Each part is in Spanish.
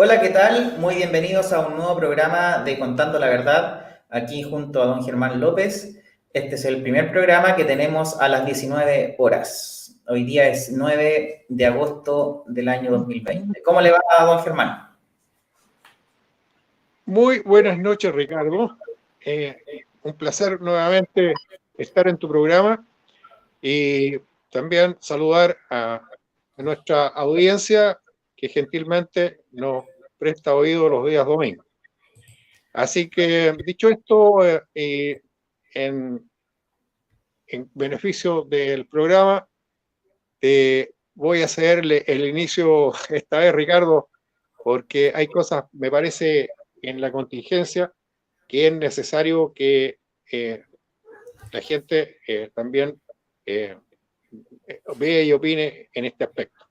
Hola, ¿qué tal? Muy bienvenidos a un nuevo programa de Contando la Verdad, aquí junto a don Germán López. Este es el primer programa que tenemos a las 19 horas. Hoy día es 9 de agosto del año 2020. ¿Cómo le va a don Germán? Muy buenas noches, Ricardo. Un placer nuevamente estar en tu programa y también saludar a nuestra audiencia que gentilmente nos presta oído los días domingos. Así que, dicho esto, en, en beneficio del programa, voy a cederle el inicio esta vez, Ricardo, porque hay cosas, me parece, en la contingencia que es necesario que la gente también eh, vea y opine en este aspecto.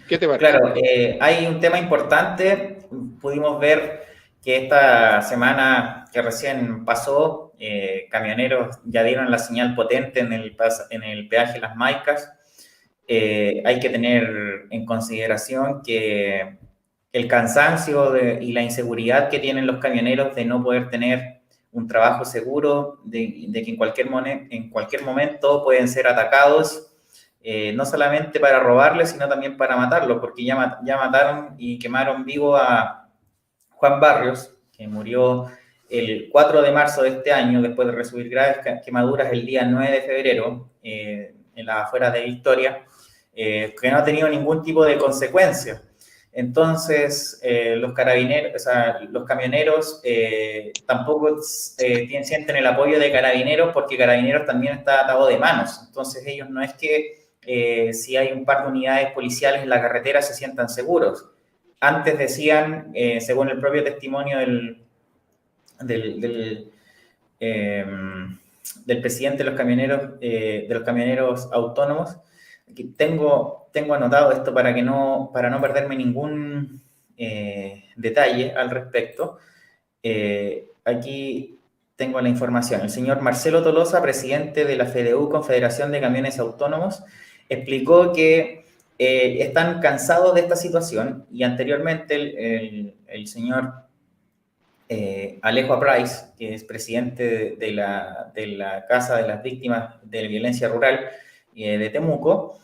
¿Qué te parece? Claro, hay un tema importante. Pudimos ver que esta semana que recién pasó, camioneros ya dieron la señal potente en el peaje Las Maicas. Hay que tener en consideración que el cansancio y la inseguridad que tienen los camioneros de no poder tener un trabajo seguro, de que en cualquier momento pueden ser atacados, no solamente para robarles, sino también para matarlos, porque ya mataron y quemaron vivo a Juan Barrios, que murió el 4 de marzo de este año, después de recibir graves quemaduras el día 9 de febrero, en las afueras de Victoria, que no ha tenido ningún tipo de consecuencia. Entonces, los carabineros, o sea, los camioneros tampoco sienten el apoyo de carabineros porque carabineros también está atado de manos. Entonces, ellos no es que si hay un par de unidades policiales en la carretera se sientan seguros. Antes decían, según el propio testimonio del, del, eh, del presidente de los camioneros autónomos, que tengo anotado esto para no perderme ningún detalle al respecto. Aquí tengo la información. El señor Marcelo Tolosa, presidente de la FDU, Confederación de Camiones Autónomos, explicó que están cansados de esta situación y anteriormente el señor Alejo Price, que es presidente de la Casa de las Víctimas de la Violencia Rural de Temuco,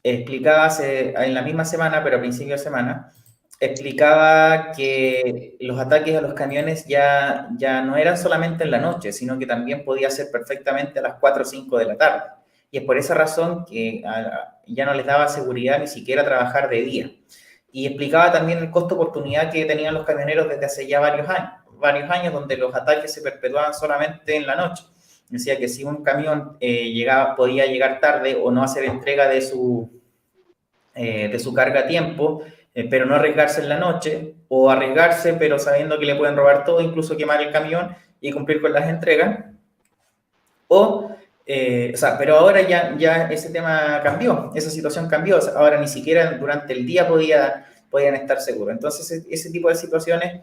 explicaba en la misma semana, pero a principio de semana, explicaba que los ataques a los camiones ya no eran solamente en la noche, sino que también podía ser perfectamente a las 4 o 5 de la tarde. Y es por esa razón que ya no les daba seguridad ni siquiera trabajar de día. Y explicaba también el costo oportunidad que tenían los camioneros desde hace ya varios años donde los ataques se perpetuaban solamente en la noche. Decía que si un camión podía llegar tarde o no hacer entrega de su carga a tiempo, pero no arriesgarse en la noche, o arriesgarse pero sabiendo que le pueden robar todo, incluso quemar el camión y cumplir con las entregas, o sea, pero ahora ya ese tema cambió, esa situación cambió, o sea, ahora ni siquiera durante el día podían estar seguros. Entonces, ese tipo de situaciones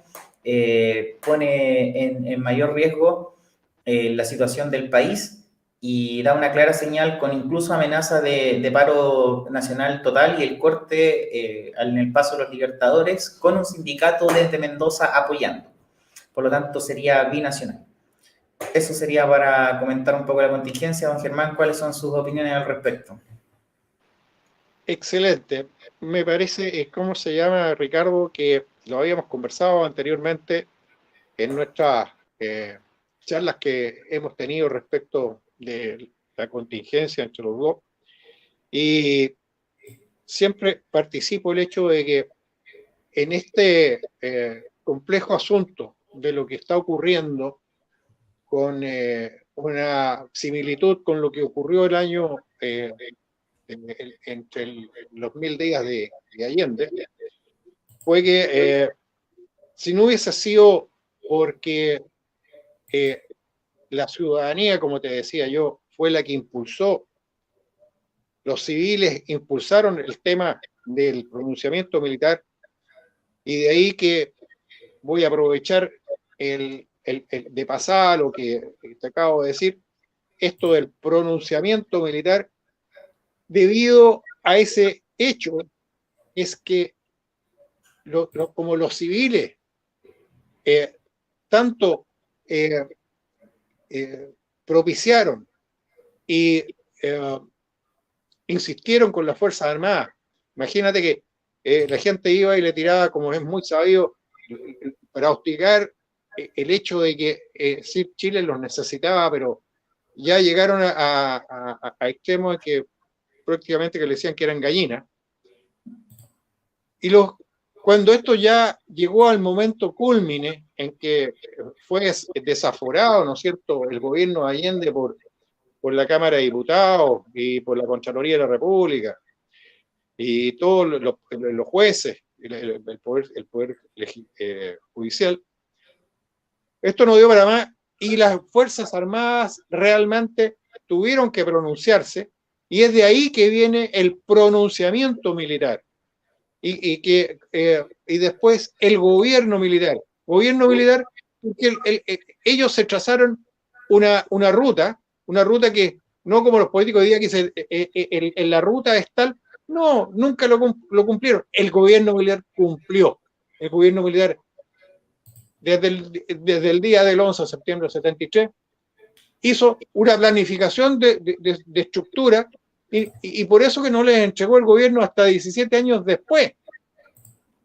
pone en mayor riesgo la situación del país y da una clara señal con incluso amenaza de paro nacional total y el corte en el paso de los Libertadores con un sindicato desde Mendoza apoyando. Por lo tanto, sería binacional. Eso sería para comentar un poco la contingencia. Don Germán, ¿cuáles son sus opiniones al respecto? Excelente. Me parece, ¿cómo se llama, Ricardo? Que lo habíamos conversado anteriormente en nuestras charlas que hemos tenido respecto de la contingencia entre los dos. Y siempre participo el hecho de que en este complejo asunto de lo que está ocurriendo con una similitud con lo que ocurrió el año entre los 1000 días de Allende, fue que si no hubiese sido porque eh, la ciudadanía, como te decía yo, fue la que impulsó, los civiles impulsaron el tema del pronunciamiento militar, y de ahí que voy a aprovechar de pasada lo que te acabo de decir, esto del pronunciamiento militar, debido a ese hecho, es que como los civiles, tanto propiciaron y insistieron con las Fuerzas Armadas. Imagínate que la gente iba y le tiraba, como es muy sabido, para hostigar el hecho de que Chile los necesitaba, pero ya llegaron a extremos en que prácticamente que le decían que eran gallinas. Y cuando esto ya llegó al momento cúlmine en que fue desaforado, ¿no es cierto?, el gobierno de Allende por la Cámara de Diputados y por la Contraloría de la República y todos los jueces, el poder judicial, esto no dio para más y las Fuerzas Armadas realmente tuvieron que pronunciarse y es de ahí que viene el pronunciamiento militar y después el gobierno militar. Porque ellos se trazaron una ruta que no como los políticos dirían que la ruta es tal. No, nunca lo cumplieron. El gobierno militar cumplió. El gobierno militar, desde el día del 11 de septiembre del 73, hizo una planificación de estructura y por eso que no les entregó el gobierno hasta 17 años después,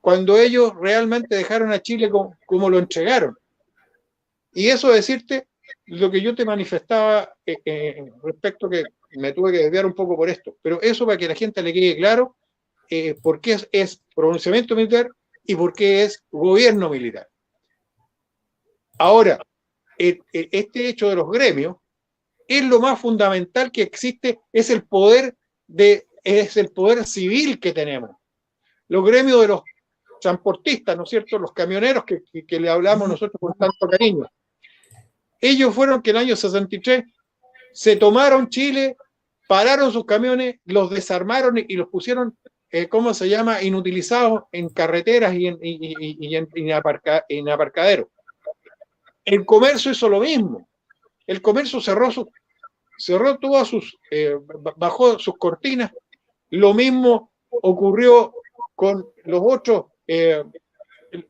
cuando ellos realmente dejaron a Chile como lo entregaron. Y eso decirte lo que yo te manifestaba respecto que me tuve que desviar un poco por esto, pero eso para que a la gente le quede claro por qué es pronunciamiento militar y por qué es gobierno militar. Ahora, este hecho de los gremios es lo más fundamental que existe, es el poder civil que tenemos. Los gremios de los transportistas, ¿no es cierto?, los camioneros que le hablamos nosotros con tanto cariño. Ellos fueron que en el año 63 se tomaron Chile, pararon sus camiones, los desarmaron y los pusieron, ¿cómo se llama?, inutilizados en carreteras y en aparcaderos. El comercio hizo lo mismo. El comercio cerró todas bajó sus cortinas. Lo mismo ocurrió con los otros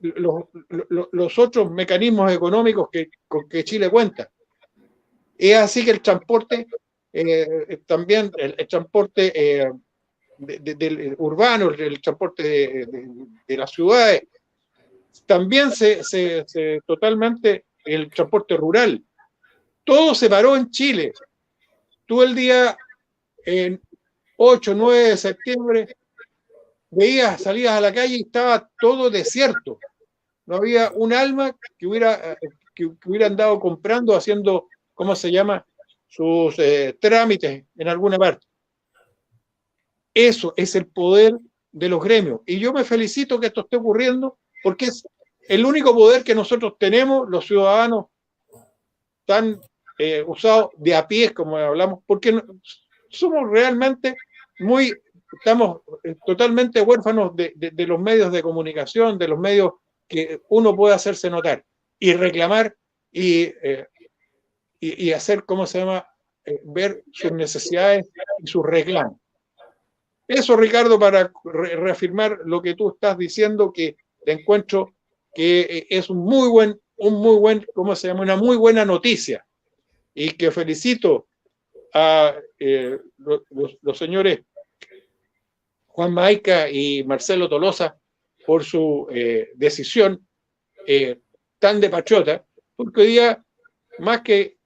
los otros mecanismos económicos con que Chile cuenta. Es así que el transporte, también el transporte del urbano, el transporte de las ciudades, también totalmente el transporte rural. Todo se paró en Chile. Tú el día 8, 9 de septiembre salías a la calle y estaba todo desierto. No había un alma que hubiera andado comprando, haciendo, ¿cómo se llama?, sus trámites en alguna parte. Eso es el poder de los gremios. Y yo me felicito que esto esté ocurriendo porque es el único poder que nosotros tenemos, los ciudadanos tan usados de a pie, como hablamos, porque somos realmente estamos totalmente huérfanos de los medios de comunicación, de los medios que uno puede hacerse notar y reclamar y hacer, ¿cómo se llama?, ver sus necesidades y sus reclamos. Eso, Ricardo, para reafirmar lo que tú estás diciendo, que te encuentro que es ¿cómo se llama?, una muy buena noticia y que felicito a los señores Juan Maica y Marcelo Tolosa por su decisión tan de patriota, porque hoy día, más que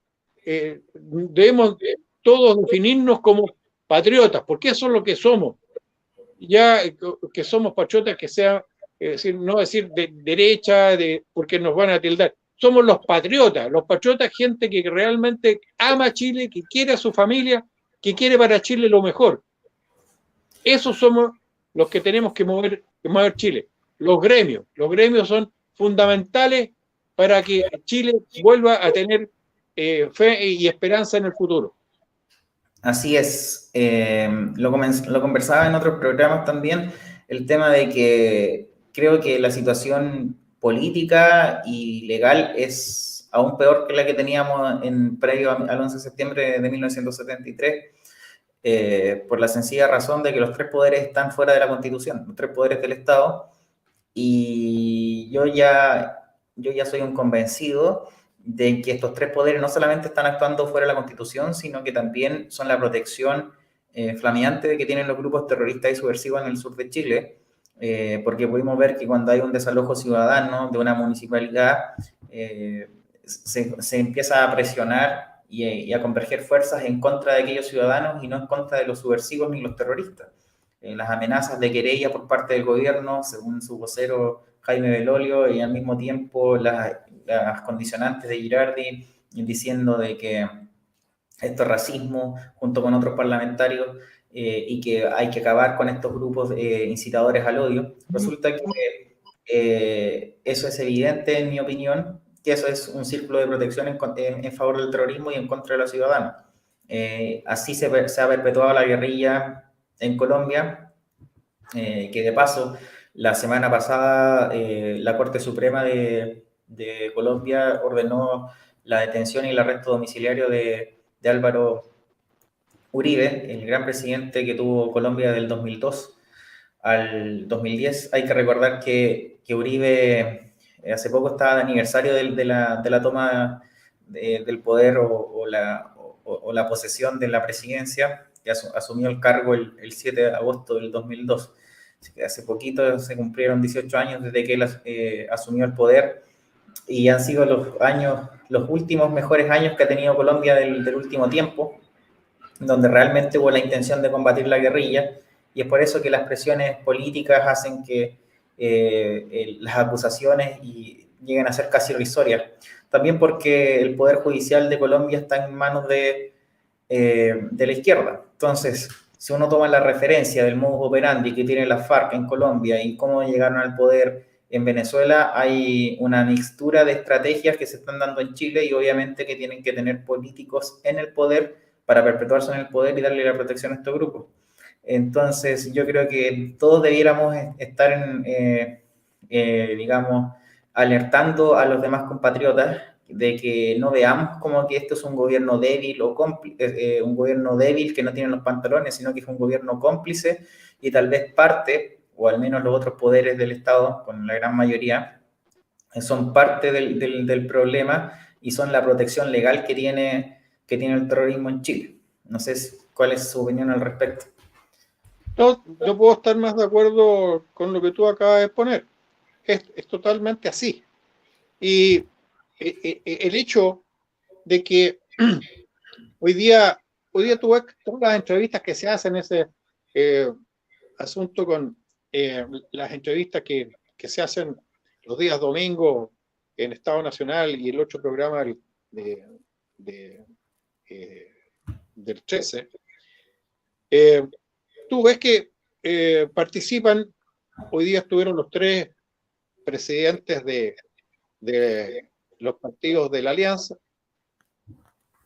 debemos todos definirnos como patriotas, porque eso es lo que somos. Ya que somos patriotas, que sea, no decir de derecha, porque nos van a tildar. Somos los patriotas, gente que realmente ama a Chile, que quiere a su familia, que quiere para Chile lo mejor. Esos somos los que tenemos que mover Chile. Los gremios son fundamentales para que Chile vuelva a tener fe y esperanza en el futuro. Así es. Lo conversaba en otros programas también, el tema de que creo que la situación política y legal es aún peor que la que teníamos previo al 11 de septiembre de 1973. Por la sencilla razón de que los tres poderes están fuera de la Constitución, los tres poderes del Estado, Y yo ya soy un convencido de que estos tres poderes no solamente están actuando fuera de la Constitución, sino que también son la protección flameante de que tienen los grupos terroristas y subversivos en el sur de Chile, porque pudimos ver que cuando hay un desalojo ciudadano de una municipalidad, se empieza a presionar y a converger fuerzas en contra de aquellos ciudadanos y no en contra de los subversivos ni los terroristas. Las amenazas de querella por parte del gobierno, según su vocero Jaime Belolio, y al mismo tiempo las condicionantes de Girardi diciendo de que esto es racismo, junto con otros parlamentarios, y que hay que acabar con estos grupos incitadores al odio. Resulta que eso es evidente, en mi opinión, que eso es un círculo de protección en favor del terrorismo y en contra de los ciudadanos. Así se ha perpetuado la guerrilla en Colombia, que de paso, la semana pasada la Corte Suprema de Colombia ordenó la detención y el arresto domiciliario de Álvaro Uribe, el gran presidente que tuvo Colombia del 2002 al 2010. Hay que recordar que Uribe hace poco estaba de aniversario de la toma del poder o la posesión de la presidencia, que asumió el cargo el 7 de agosto del 2002. Así que hace poquito se cumplieron 18 años desde que él asumió el poder, y han sido los últimos mejores años que ha tenido Colombia del último tiempo, donde realmente hubo la intención de combatir la guerrilla, y es por eso que las presiones políticas hacen que las acusaciones lleguen a ser casi irrisorias. También porque el Poder Judicial de Colombia está en manos de la izquierda. Entonces, si uno toma la referencia del modus operandi que tiene la FARC en Colombia y cómo llegaron al poder en Venezuela, hay una mixtura de estrategias que se están dando en Chile, y obviamente que tienen que tener políticos en el poder para perpetuarse en el poder y darle la protección a estos grupos. Entonces, yo creo que todos debiéramos estar, digamos, alertando a los demás compatriotas de que no veamos como que esto es un gobierno débil o un gobierno débil que no tiene los pantalones, sino que es un gobierno cómplice, y tal vez parte, o al menos los otros poderes del Estado, con la gran mayoría, son parte del problema y son la protección legal que tiene el terrorismo en Chile. No sé cuál es su opinión al respecto. No, yo puedo estar más de acuerdo con lo que tú acabas de exponer. Es totalmente así. Y el hecho de que hoy día tú ves todas las entrevistas que se hacen, ese asunto con las entrevistas que se hacen los días domingos en Estado Nacional y el otro programa del 13, tú ves que participan, hoy día estuvieron los tres presidentes de los partidos de la Alianza,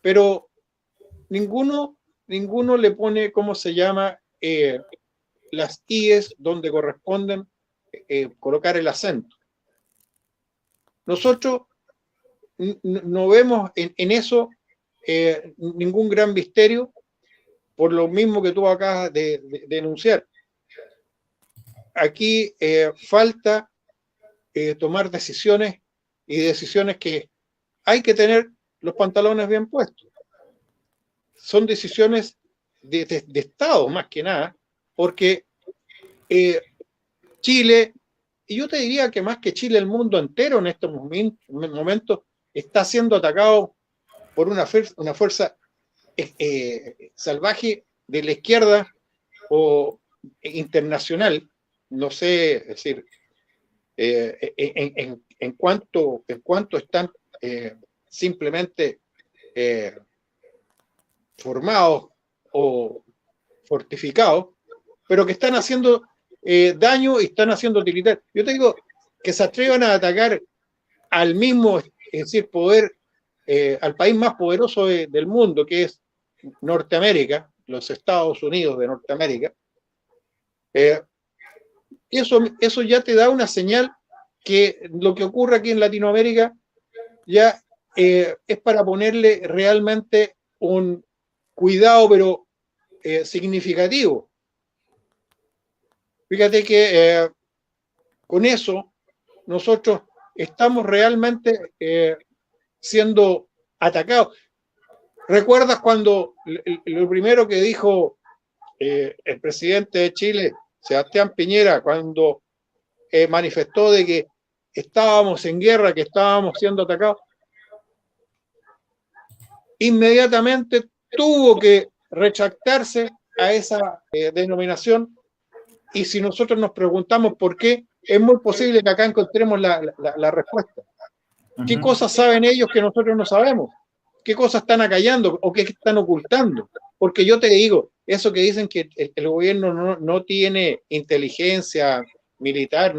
pero ninguno le pone, ¿cómo se llama?, las IES donde corresponden colocar el acento. Nosotros no vemos en eso ningún gran misterio, por lo mismo que tú acabas de denunciar. Aquí falta tomar decisiones, y decisiones que hay que tener los pantalones bien puestos. Son decisiones de Estado, más que nada, porque Chile, y yo te diría que más que Chile, el mundo entero en estos momentos está siendo atacado por una fuerza salvaje de la izquierda o internacional, no sé, es decir, en cuanto están simplemente formados o fortificados, pero que están haciendo daño y están haciendo utilidad. Yo te digo que se atrevan a atacar al mismo, es decir, poder, al país más poderoso del mundo, que es Norteamérica, los Estados Unidos de Norteamérica. Eso ya te da una señal que lo que ocurre aquí en Latinoamérica ya es para ponerle realmente un cuidado, pero significativo. Fíjate que con eso nosotros estamos realmente siendo atacados. ¿Recuerdas cuando lo primero que dijo el presidente de Chile, Sebastián Piñera, cuando manifestó de que estábamos en guerra, que estábamos siendo atacados? Inmediatamente tuvo que retractarse a esa denominación, y si nosotros nos preguntamos por qué, es muy posible que acá encontremos la respuesta. ¿Qué cosas saben ellos que nosotros no sabemos? ¿Qué cosas están acallando o qué están ocultando? Porque yo te digo, eso que dicen que el gobierno no tiene inteligencia militar,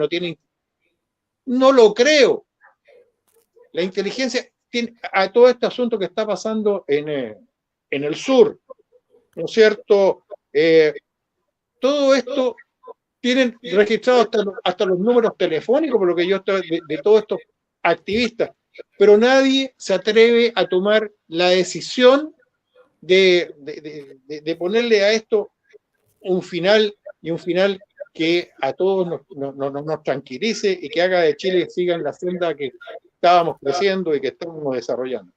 no lo creo. La inteligencia tiene a todo este asunto que está pasando en el sur, ¿no es cierto? Todo esto tienen registrado hasta los números telefónicos, por lo que yo estoy de todos estos activistas, pero nadie se atreve a tomar la decisión de ponerle a esto un final, y un final que a todos nos tranquilice y que haga de Chile siga en la senda que estábamos creciendo y que estamos desarrollando.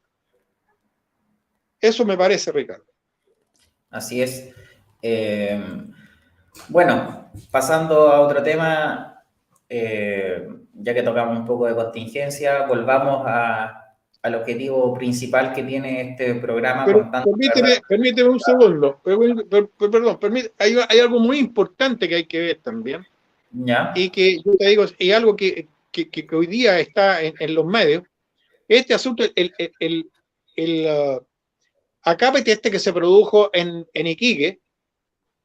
Eso me parece, Ricardo. Así es. Bueno, pasando a otro tema, ya que tocamos un poco de contingencia, volvamos al objetivo principal que tiene este programa. Pero permíteme un segundo. Perdón, hay algo muy importante que hay que ver también. ¿Ya? Y que yo te digo, y algo que hoy día está en los medios, este asunto, el acápite este que se produjo en Iquique,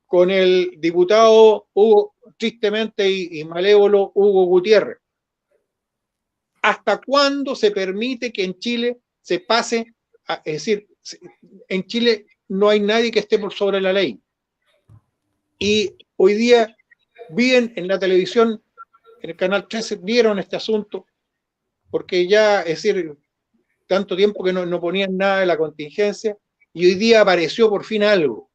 con el diputado Hugo, tristemente y malévolo, Hugo Gutiérrez. ¿Hasta cuándo se permite que en Chile se pase es decir, en Chile no hay nadie que esté por sobre la ley? Y hoy día vi en la televisión, en el canal 13, vieron este asunto, porque ya, es decir, tanto tiempo que no ponían nada de la contingencia, y hoy día apareció por fin algo.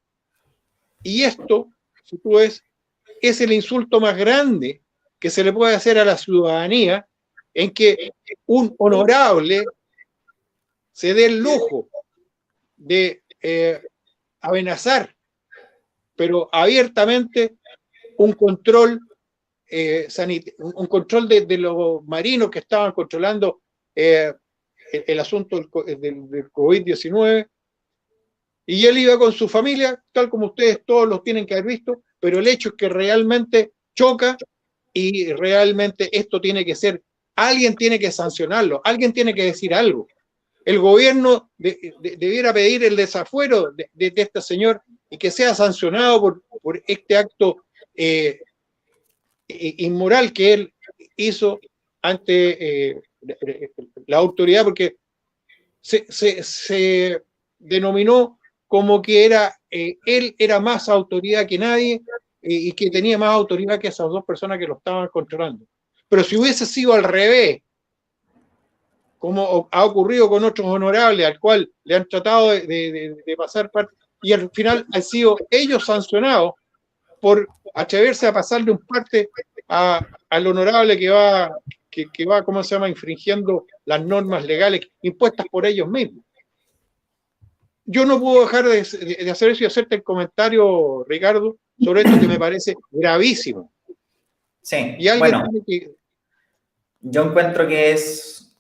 Y esto, si tú ves, es el insulto más grande que se le puede hacer a la ciudadanía, en que un honorable se dé el lujo de amenazar, pero abiertamente, un control un control de los marinos que estaban controlando el asunto del COVID-19, y él iba con su familia, tal como ustedes todos los tienen que haber visto, pero el hecho es que realmente choca, y realmente esto tiene que ser, alguien tiene que sancionarlo, alguien tiene que decir algo. El gobierno debiera pedir el desafuero de este señor y que sea sancionado por este acto inmoral que él hizo ante la autoridad, porque se denominó como que él era más autoridad que nadie, y que tenía más autoridad que esas dos personas que lo estaban controlando. Pero si hubiese sido al revés, como ha ocurrido con otros honorables al cual le han tratado de pasar parte, y al final han sido ellos sancionados por atreverse a pasarle un parte al honorable que va, ¿cómo se llama?, infringiendo las normas legales impuestas por ellos mismos. Yo no puedo dejar de hacer eso y hacerte el comentario, Ricardo, sobre esto que me parece gravísimo. Sí, y bueno, yo encuentro que es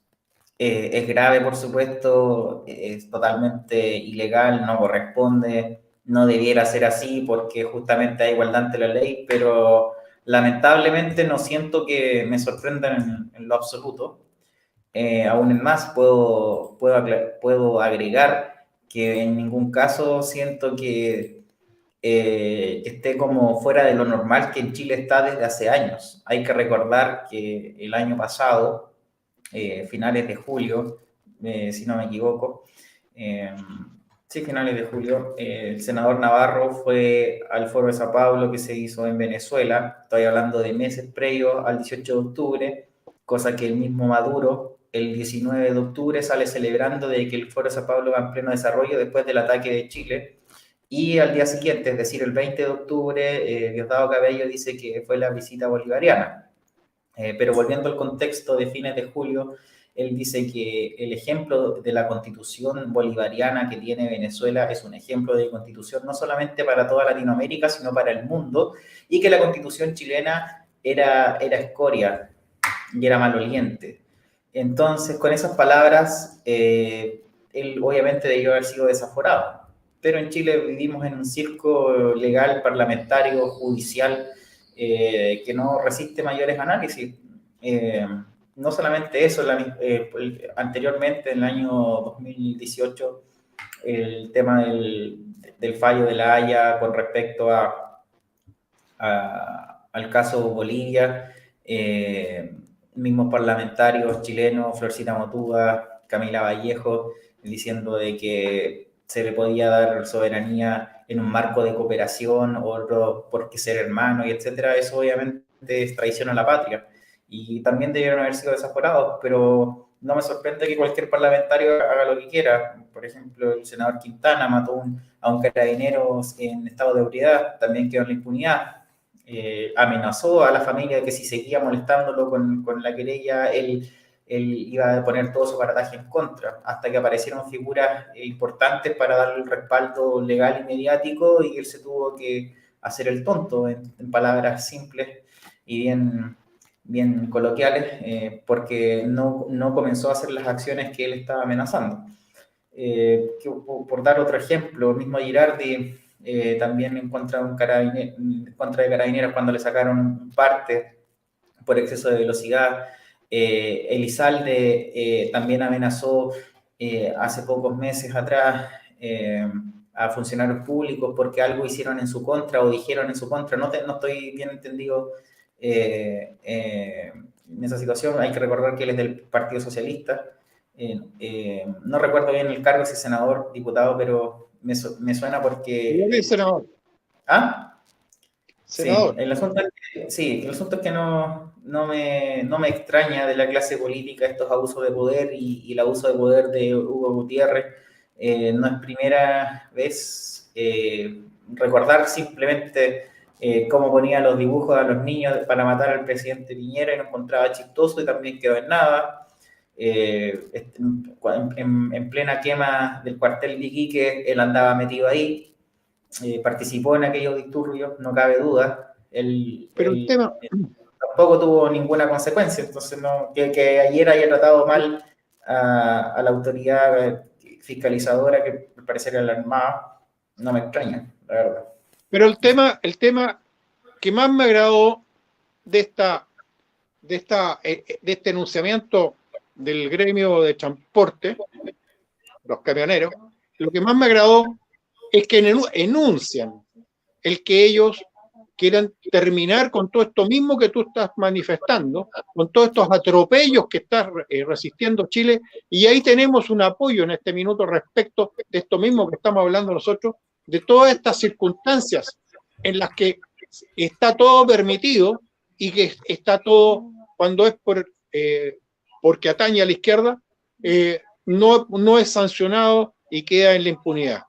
grave, por supuesto, es totalmente ilegal, no corresponde, no debiera ser así porque justamente hay igualdad ante la ley, pero lamentablemente no siento que me sorprendan en lo absoluto. Aún en más, puedo agregar que en ningún caso siento que esté como fuera de lo normal que en Chile está desde hace años. Hay que recordar que el año pasado, finales de julio, si no me equivoco, sí, finales de julio, el senador Navarro fue al Foro de Sao Paulo que se hizo en Venezuela. Estoy hablando de meses previos al 18 de octubre, cosa que el mismo Maduro el 19 de octubre sale celebrando de que el Foro de Sao Paulo va en pleno desarrollo después del ataque de Chile. Y al día siguiente, es decir, el 20 de octubre, Diosdado Cabello dice que fue la visita bolivariana. Pero volviendo al contexto de fines de julio, él dice que el ejemplo de la constitución bolivariana que tiene Venezuela es un ejemplo de constitución no solamente para toda Latinoamérica, sino para el mundo, y que la constitución chilena era escoria y era maloliente. Entonces, con esas palabras, él obviamente debió haber sido desaforado. Pero en Chile vivimos en un circo legal, parlamentario, judicial, que no resiste mayores análisis. Eh, no solamente eso, anteriormente, en el año 2018, el tema del fallo de la Haya con respecto al caso Bolivia, mismos parlamentarios chilenos, Florcita Motúa, Camila Vallejo, diciendo de que se le podía dar soberanía en un marco de cooperación, otro porque ser hermano, y etcétera. Eso obviamente es traición a la patria. Y también debieron haber sido desaforados, pero no me sorprende que cualquier parlamentario haga lo que quiera. Por ejemplo, el senador Quintana mató a un carabinero en estado de ebriedad, también quedó en la impunidad. Amenazó a la familia de que si seguía molestándolo con la querella, él iba a poner todo su aparataje en contra, hasta que aparecieron figuras importantes para darle el respaldo legal y mediático, y él se tuvo que hacer el tonto, en palabras simples y bien coloquiales, porque no comenzó a hacer las acciones que él estaba amenazando. Por dar otro ejemplo, el mismo Girardi también en contra de Carabineros cuando le sacaron parte por exceso de velocidad. Elizalde también amenazó hace pocos meses atrás a funcionarios públicos porque algo hicieron en su contra o dijeron en su contra. No estoy bien entendido en esa situación. Hay que recordar que él es del Partido Socialista. No recuerdo bien el cargo, si senador, diputado, pero me suena porque... senador. ¿Ah? Senador. Sí, el asunto es que no me extraña de la clase política estos abusos de poder y el abuso de poder de Hugo Gutiérrez. No es primera vez. Recordar simplemente cómo ponía los dibujos a los niños para matar al presidente Piñera y lo encontraba chistoso y también quedó en nada. En plena quema del cuartel de Iquique, él andaba metido ahí. Participó en aquellos disturbios, no cabe duda. Pero el tema... Tampoco tuvo ninguna consecuencia, entonces que ayer haya tratado mal a la autoridad fiscalizadora, que al parecer era la Armada, no me extraña, la verdad. Pero el tema que más me agradó de este enunciamiento del gremio de transporte, los camioneros, lo que más me agradó es que enuncian el que ellos quieran terminar con todo esto mismo que tú estás manifestando, con todos estos atropellos que está resistiendo Chile, y ahí tenemos un apoyo en este minuto respecto de esto mismo que estamos hablando nosotros, de todas estas circunstancias en las que está todo permitido y que está todo, cuando es porque atañe a la izquierda, no es sancionado y queda en la impunidad.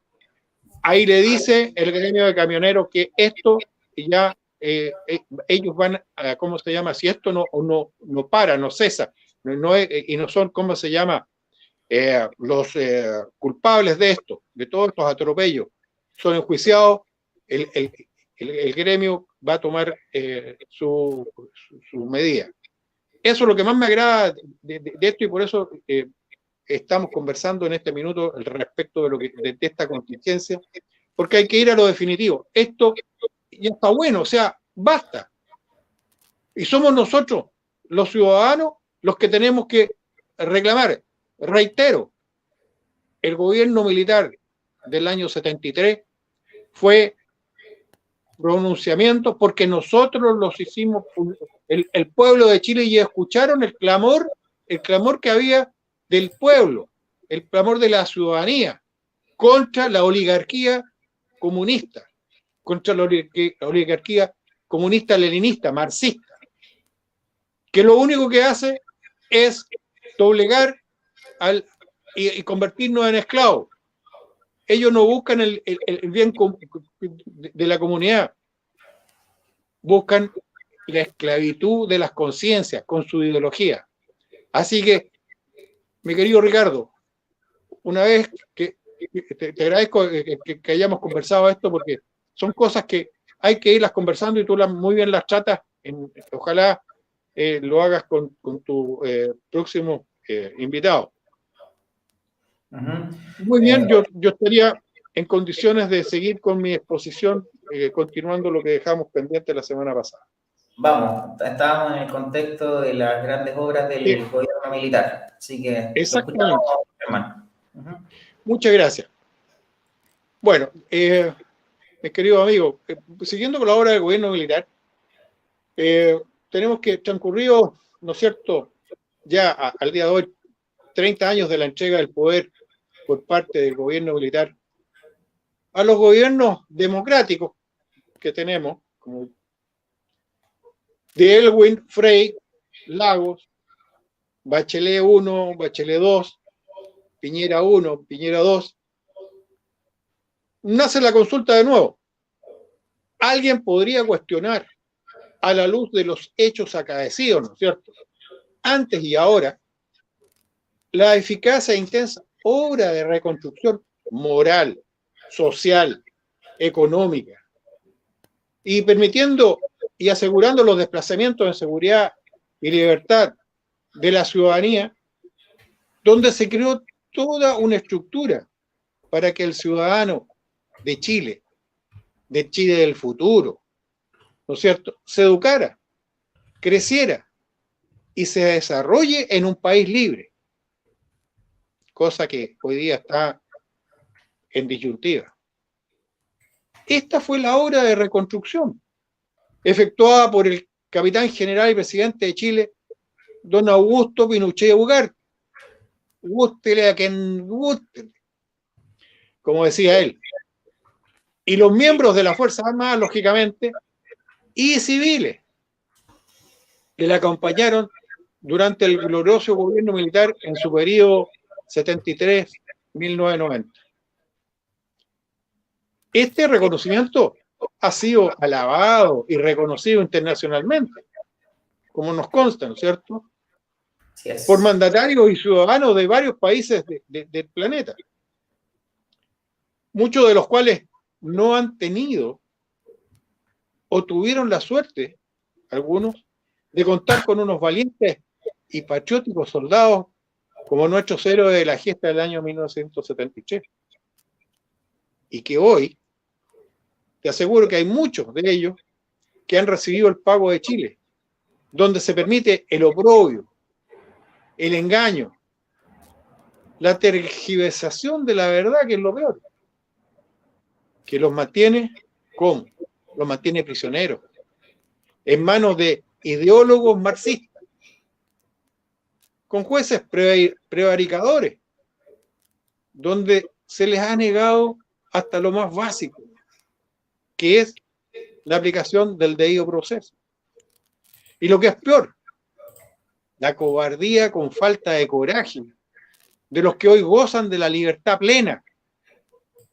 Ahí le dice el gremio de camioneros que esto ya ellos van a, ¿cómo se llama? Si esto no para, no cesa, y no son, ¿cómo se llama? Los culpables de esto, de todos estos atropellos, son enjuiciados, el gremio va a tomar su medida. Eso es lo que más me agrada de esto, y por eso estamos conversando en este minuto respecto de esta contingencia, porque hay que ir a lo definitivo. Esto ya está bueno, o sea, basta. Y somos nosotros, los ciudadanos, los que tenemos que reclamar. Reitero, el gobierno militar del año 73 fue pronunciamiento porque nosotros los hicimos, el pueblo de Chile, y escucharon el clamor que había del pueblo, el clamor de la ciudadanía contra la oligarquía comunista, contra la oligarquía comunista, leninista, marxista, que lo único que hace es doblegar y convertirnos en esclavos. Ellos no buscan el bien de la comunidad, buscan la esclavitud de las conciencias con su ideología. Así que, mi querido Ricardo, una vez que te agradezco que hayamos conversado esto, porque son cosas que hay que irlas conversando y tú muy bien las tratas. Ojalá lo hagas con tu próximo invitado. Muy bien, yo estaría en condiciones de seguir con mi exposición, continuando lo que dejamos pendiente la semana pasada. Vamos, estábamos en el contexto de las grandes obras del gobierno militar, así que exactamente. Lo escuchamos, hermano. Muchas gracias. Bueno, mis queridos amigos, siguiendo con la obra del gobierno militar, tenemos que transcurrido, ¿no es cierto?, ya al día de hoy, 30 años de la entrega del poder por parte del gobierno militar a los gobiernos democráticos que tenemos, como de Elwin, Frey, Lagos, Bachelet 1, Bachelet 2, Piñera 1, Piñera 2. Nace la consulta de nuevo. Alguien podría cuestionar, a la luz de los hechos acaecidos, ¿no es cierto?, antes y ahora, la eficaz e intensa obra de reconstrucción moral, social, económica, y permitiendo y asegurando los desplazamientos en seguridad y libertad de la ciudadanía, donde se creó toda una estructura para que el ciudadano de Chile del futuro, ¿no es cierto?, se educara, creciera y se desarrolle en un país libre, cosa que hoy día está en disyuntiva. Esta fue la obra de reconstrucción efectuada por el capitán general y presidente de Chile, don Augusto Pinochet Ugarte. Gústele a quien guste, como decía él. Y los miembros de las Fuerzas Armadas, lógicamente, y civiles, que le acompañaron durante el glorioso gobierno militar en su periodo 73-1990. Este reconocimiento ha sido alabado y reconocido internacionalmente, como nos consta, ¿no es cierto?, por mandatarios y ciudadanos de varios países del planeta, muchos de los cuales no han tenido o tuvieron la suerte, algunos, de contar con unos valientes y patrióticos soldados como nuestros héroes de la gesta del año 1973. Y que hoy, te aseguro que hay muchos de ellos que han recibido el pago de Chile, donde se permite el oprobio, el engaño, la tergiversación de la verdad, que es lo peor, que los mantiene, ¿cómo? Los mantiene prisioneros, en manos de ideólogos marxistas, con jueces prevaricadores, donde se les ha negado hasta lo más básico, que es la aplicación del debido proceso. Y lo que es peor, la cobardía con falta de coraje de los que hoy gozan de la libertad plena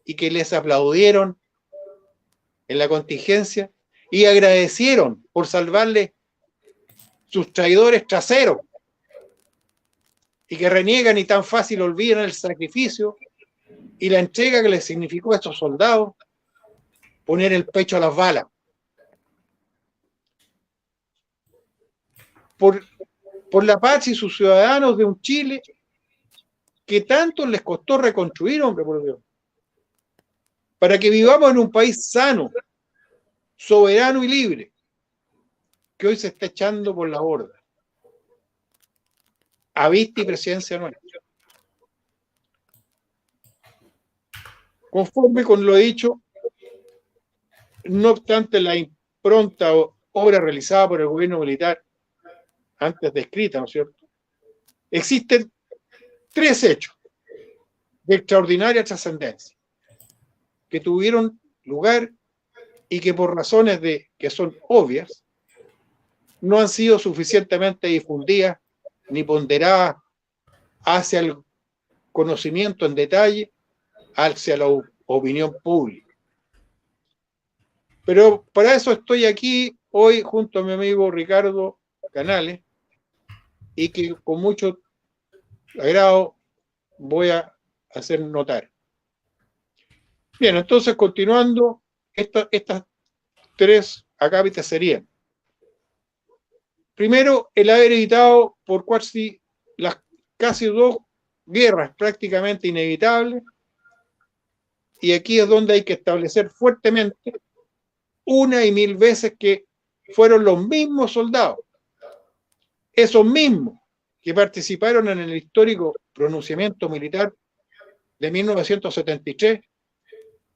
y que les aplaudieron en la contingencia y agradecieron por salvarle sus traidores traseros, y que reniegan y tan fácil olvidan el sacrificio y la entrega que les significó a estos soldados poner el pecho a las balas. Por la paz y sus ciudadanos de un Chile que tanto les costó reconstruir, hombre, por Dios, para que vivamos en un país sano, soberano y libre, que hoy se está echando por la borda, a vista y presencia nuestra. Conforme con lo dicho, no obstante la impronta obra realizada por el gobierno militar antes descrita, ¿no es cierto?, existen 3 hechos de extraordinaria trascendencia que tuvieron lugar y que por razones que son obvias no han sido suficientemente difundidas ni ponderadas hacia el conocimiento en detalle, hacia la opinión pública. Pero para eso estoy aquí hoy junto a mi amigo Ricardo Canales y que con mucho agrado voy a hacer notar. Bien, entonces continuando, estas tres acápites serían: primero, el haber evitado por las casi dos guerras prácticamente inevitables, y aquí es donde hay que establecer fuertemente una y mil veces que fueron los mismos soldados, esos mismos que participaron en el histórico pronunciamiento militar de 1973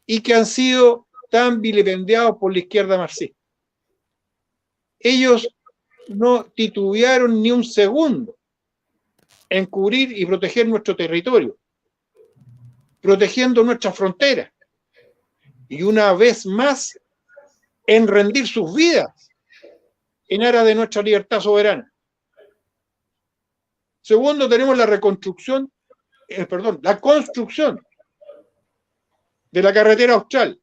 y que han sido tan vilipendiados por la izquierda marxista. Ellos no titubearon ni un segundo en cubrir y proteger nuestro territorio, protegiendo nuestras fronteras, y una vez más en rendir sus vidas en aras de nuestra libertad soberana. Segundo, tenemos la construcción de la carretera austral,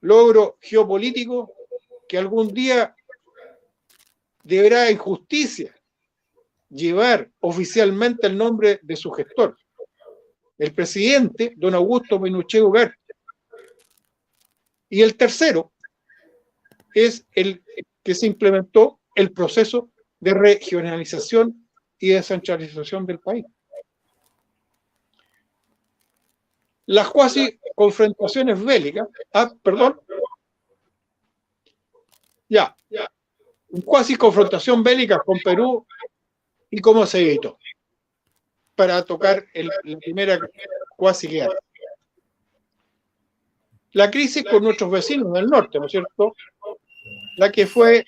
logro geopolítico que algún día deberá en justicia llevar oficialmente el nombre de su gestor, el presidente don Augusto Pinochet Ugarte. Y el tercero es el que se implementó el proceso de regionalización y descentralización del país. Las cuasi confrontaciones bélicas, cuasi confrontación bélica con Perú y cómo se evitó, para tocar la primera cuasi guerra. La crisis con nuestros vecinos del norte, ¿no es cierto? La que fue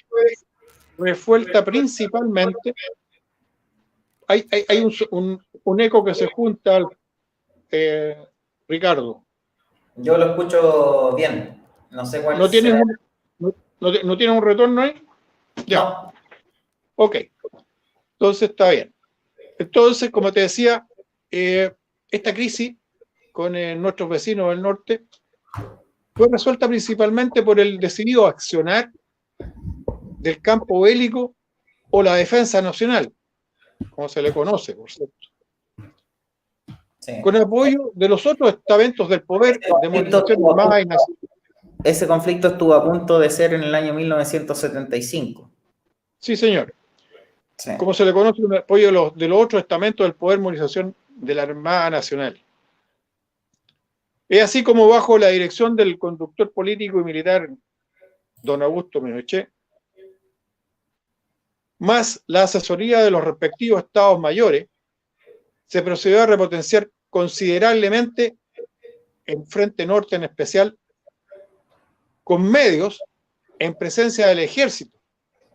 resuelta principalmente. Hay un eco que se junta, Ricardo. Yo lo escucho bien. No sé cuál ¿No tienes un retorno ahí? Ya. No. Ok. Entonces está bien. Entonces, como te decía, esta crisis con nuestros vecinos del norte fue resuelta principalmente por el decidido accionar del campo bélico o la defensa nacional, como se le conoce, por cierto. Sí. Con el apoyo de los otros estamentos del poder de movilización armada y nacional. Ese conflicto estuvo a punto de ser en el año 1975. Sí, señor. Sí. Como se le conoce, el apoyo de los otros estamentos del poder de movilización de la Armada Nacional. Es así como bajo la dirección del conductor político y militar don Augusto Pinochet, más la asesoría de los respectivos estados mayores, se procedió a repotenciar considerablemente el Frente Norte en especial, con medios en presencia del ejército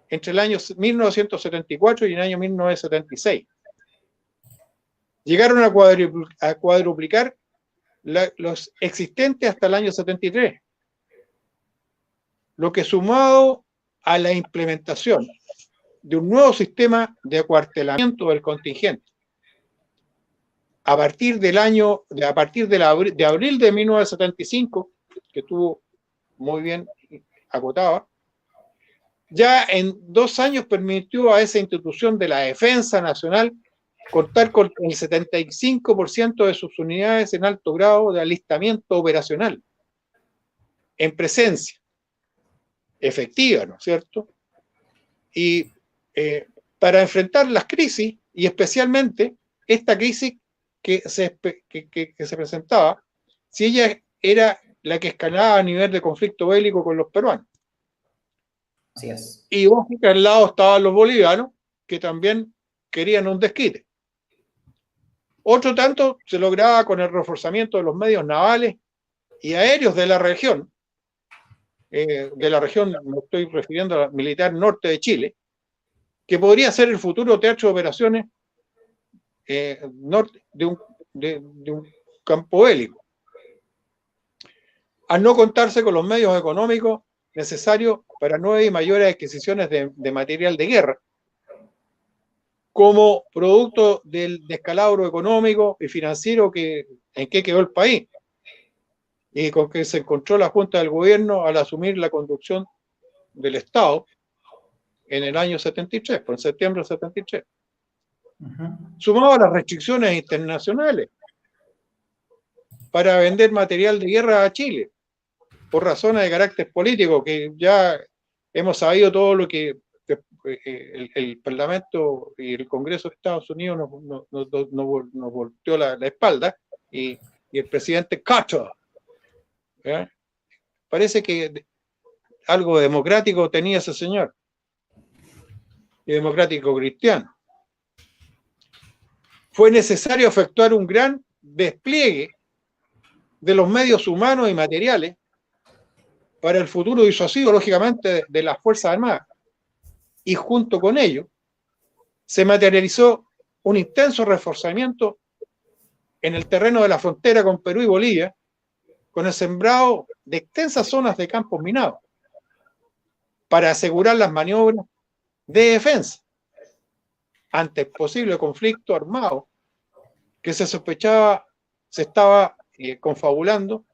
entre el año 1974 y el año 1976. Llegaron a cuadruplicar los existentes hasta el año 73, lo que sumado a la implementación de un nuevo sistema de acuartelamiento del contingente a partir de abril de 1975, que estuvo muy bien acotada, ya en 2 años permitió a esa institución de la defensa nacional contar con el 75% de sus unidades en alto grado de alistamiento operacional, en presencia efectiva, ¿no es cierto? Y para enfrentar las crisis, y especialmente esta crisis que se presentaba, si ella era la que escalaba a nivel de conflicto bélico con los peruanos. Así es. Y que al lado estaban los bolivianos, que también querían un desquite. Otro tanto se lograba con el reforzamiento de los medios navales y aéreos de la región. Me estoy refiriendo a la militar norte de Chile, que podría ser el futuro teatro de operaciones norte de un campo bélico, al no contarse con los medios económicos necesarios para nuevas y mayores adquisiciones de material de guerra, como producto del descalabro económico y financiero en que quedó el país, y con que se encontró la Junta del Gobierno al asumir la conducción del Estado en el año 73, por septiembre del 73. Sumado a las restricciones internacionales para vender material de guerra a Chile, por razones de carácter político, que ya hemos sabido todo lo que el Parlamento y el Congreso de Estados Unidos nos volteó la espalda, y el presidente Carter, ¿eh? Parece que algo democrático tenía ese señor, y democrático cristiano. Fue necesario efectuar un gran despliegue de los medios humanos y materiales para el futuro disuasivo, lógicamente, de las Fuerzas Armadas. Y junto con ello, se materializó un intenso reforzamiento en el terreno de la frontera con Perú y Bolivia, con el sembrado de extensas zonas de campos minados, para asegurar las maniobras de defensa ante el posible conflicto armado que se sospechaba se estaba confabulando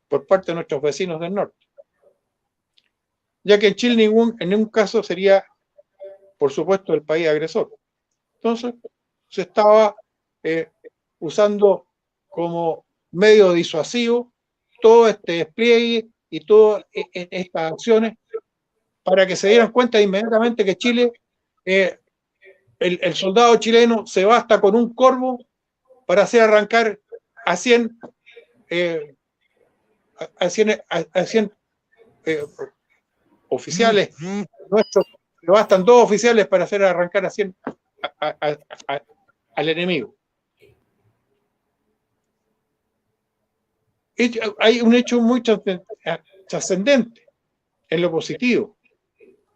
por parte de nuestros vecinos del norte, ya que en Chile en ningún caso sería, por supuesto, el país agresor. Entonces se estaba usando como medio disuasivo todo este despliegue y todas estas acciones para que se dieran cuenta inmediatamente que Chile, el soldado chileno se basta con un corvo para hacer arrancar a 100 oficiales nuestros, le bastan 2 oficiales para hacer arrancar a 100 al enemigo. Hay un hecho muy trascendente en lo positivo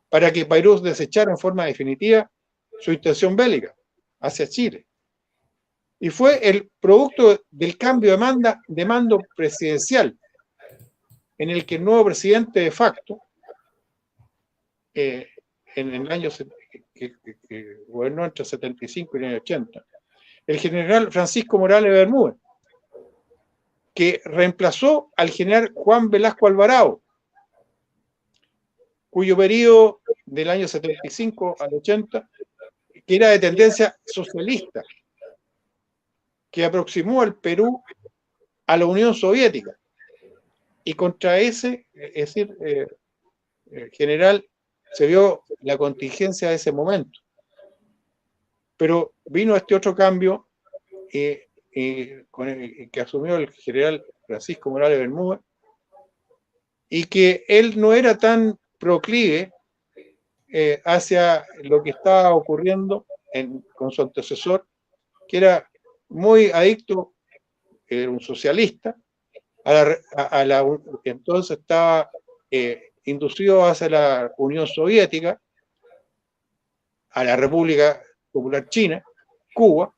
para que Perú desechara en forma definitiva su intención bélica hacia Chile. Y fue el producto del cambio de mando presidencial, en el que el nuevo presidente de facto, en el año que gobernó entre el 75 y el 80, el general Francisco Morales Bermúdez, que reemplazó al general Juan Velasco Alvarado, cuyo periodo del año 75 al 80, que era de tendencia socialista, que aproximó al Perú a la Unión Soviética. Y contra ese, es decir, general, se vio la contingencia de ese momento. Pero vino este otro cambio que asumió el general Francisco Morales Bermúdez, y que él no era tan proclive hacia lo que estaba ocurriendo con su antecesor, que era muy adicto, era un socialista, entonces estaba inducido hacia la Unión Soviética, a la República Popular China, Cuba,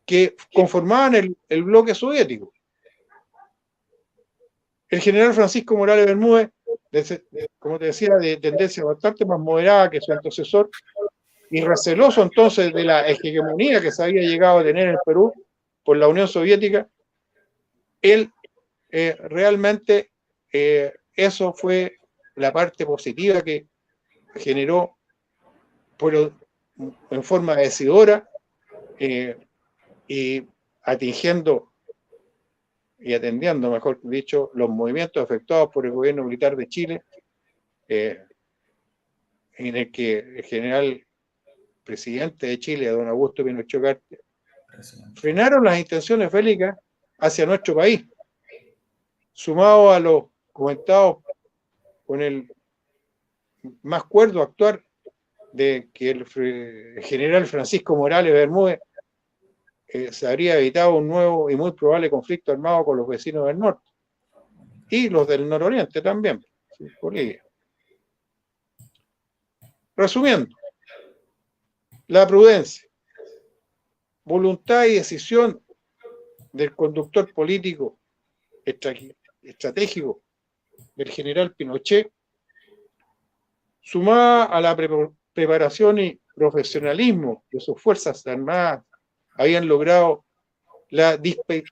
que conformaban el bloque soviético. El general Francisco Morales Bermúdez, como te decía, de tendencia bastante más moderada que su antecesor, y receloso entonces de la hegemonía que se había llegado a tener en el Perú por la Unión Soviética, él realmente eso fue la parte positiva que generó en forma decidora, y atendiendo, mejor dicho, los movimientos efectuados por el gobierno militar de Chile, en el que el general presidente de Chile, don Augusto Pinochet Ugarte, frenaron las intenciones bélicas hacia nuestro país, sumado a los comentados con el más cuerdo actuar de que el general Francisco Morales Bermúdez se habría evitado un nuevo y muy probable conflicto armado con los vecinos del norte y los del nororiente también, Bolivia. Resumiendo, la prudencia, voluntad y decisión del conductor político estratégico del general Pinochet, sumada a la preparación y profesionalismo de sus Fuerzas Armadas, habían logrado la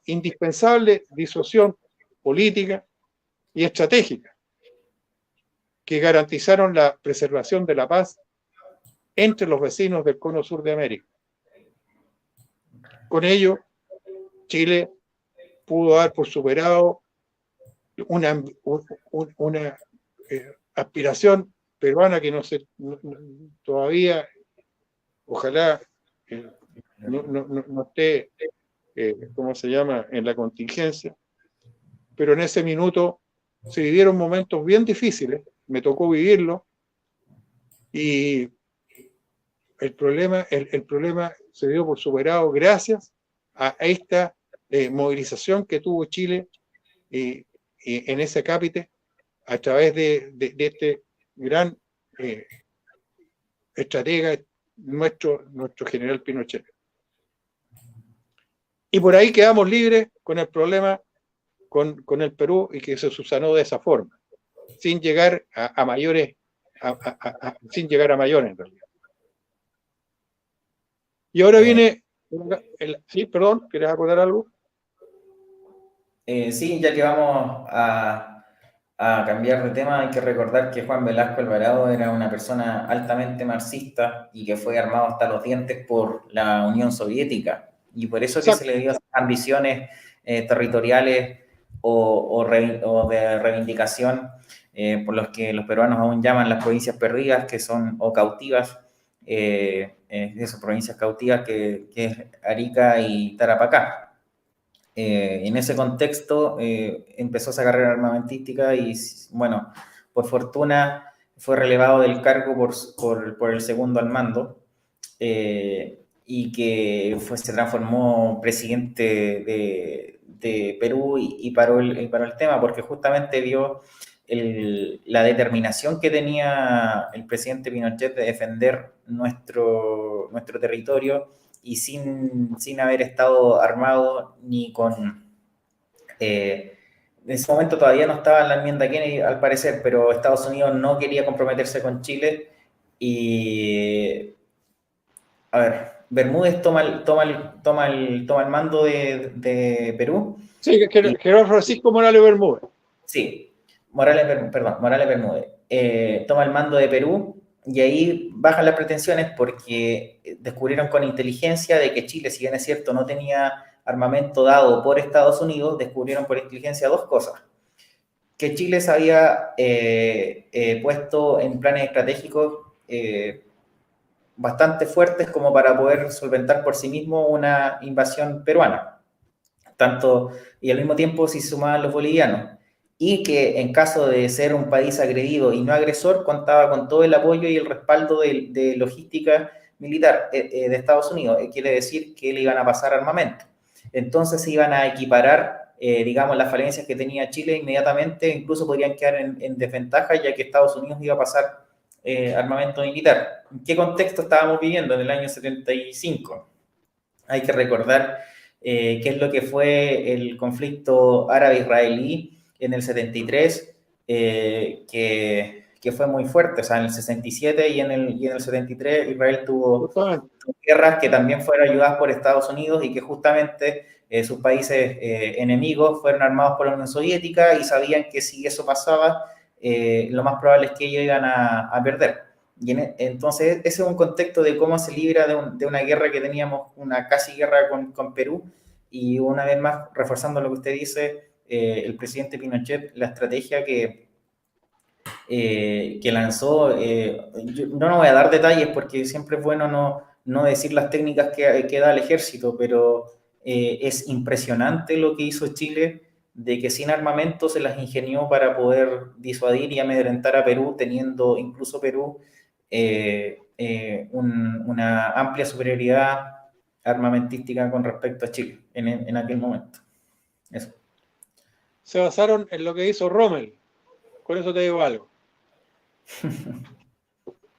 indispensable disuasión política y estratégica que garantizaron la preservación de la paz entre los vecinos del cono sur de América. Con ello, Chile pudo dar por superado una aspiración peruana que todavía, ojalá, no esté, ¿cómo se llama?, en la contingencia, pero en ese minuto se vivieron momentos bien difíciles, me tocó vivirlo, y el problema se dio por superado gracias a esta movilización que tuvo Chile en ese cápite a través de este gran estratega, nuestro general Pinochet. Y por ahí quedamos libres con el problema con el Perú, y que se subsanó de esa forma, sin llegar a mayores, sin llegar a mayores en realidad. Y ahora viene, sí, perdón, ¿quieres acordar algo? Sí, ya que vamos a cambiar de tema, hay que recordar que Juan Velasco Alvarado era una persona altamente marxista y que fue armado hasta los dientes por la Unión Soviética, y por eso que se le dio esas ambiciones territoriales o de reivindicación, por los que los peruanos aún llaman las provincias perdidas, que son, o cautivas, esas provincias cautivas que es Arica y Tarapacá. En ese contexto empezó esa carrera armamentística y, bueno, por fortuna fue relevado del cargo por el segundo al mando, y que se transformó presidente de Perú, y paró el tema, porque justamente vio la determinación que tenía el presidente Pinochet de defender nuestro territorio, y sin haber estado armado ni con... en ese momento todavía no estaba en la enmienda Kennedy, al parecer, pero Estados Unidos no quería comprometerse con Chile, y... A ver, Bermúdez toma el mando de Perú. Sí, que Francisco Morales Bermúdez. Sí, Morales Bermúdez. Toma el mando de Perú, y ahí bajan las pretensiones porque descubrieron con inteligencia de que Chile, si bien es cierto, no tenía armamento dado por Estados Unidos, descubrieron por inteligencia dos cosas: que Chile se había puesto en planes estratégicos bastante fuertes como para poder solventar por sí mismo una invasión peruana, y al mismo tiempo si sumaban los bolivianos, y que en caso de ser un país agredido y no agresor, contaba con todo el apoyo y el respaldo de logística militar de Estados Unidos. Quiere decir que le iban a pasar armamento. Entonces se iban a equiparar, digamos, las falencias que tenía Chile inmediatamente, incluso podrían quedar en desventaja, ya que Estados Unidos iba a pasar armamento militar. ¿En qué contexto estábamos viviendo en el año 75? Hay que recordar qué es lo que fue el conflicto árabe-israelí en el 73, que fue muy fuerte. O sea, en el 67 y en el 73 Israel tuvo guerras que también fueron ayudadas por Estados Unidos, y que justamente sus países enemigos fueron armados por la Unión Soviética, y sabían que si eso pasaba, lo más probable es que ellos iban a perder. Entonces, ese es un contexto de cómo se libra de una guerra que teníamos, una casi guerra con Perú, y una vez más, reforzando lo que usted dice, el presidente Pinochet, la estrategia que lanzó, yo no voy a dar detalles porque siempre es bueno no decir las técnicas que da el ejército, pero es impresionante lo que hizo Chile, de que sin armamento se las ingenió para poder disuadir y amedrentar a Perú, teniendo incluso Perú una amplia superioridad armamentística con respecto a Chile en aquel momento. Eso. Se basaron en lo que hizo Rommel. Con eso te digo algo.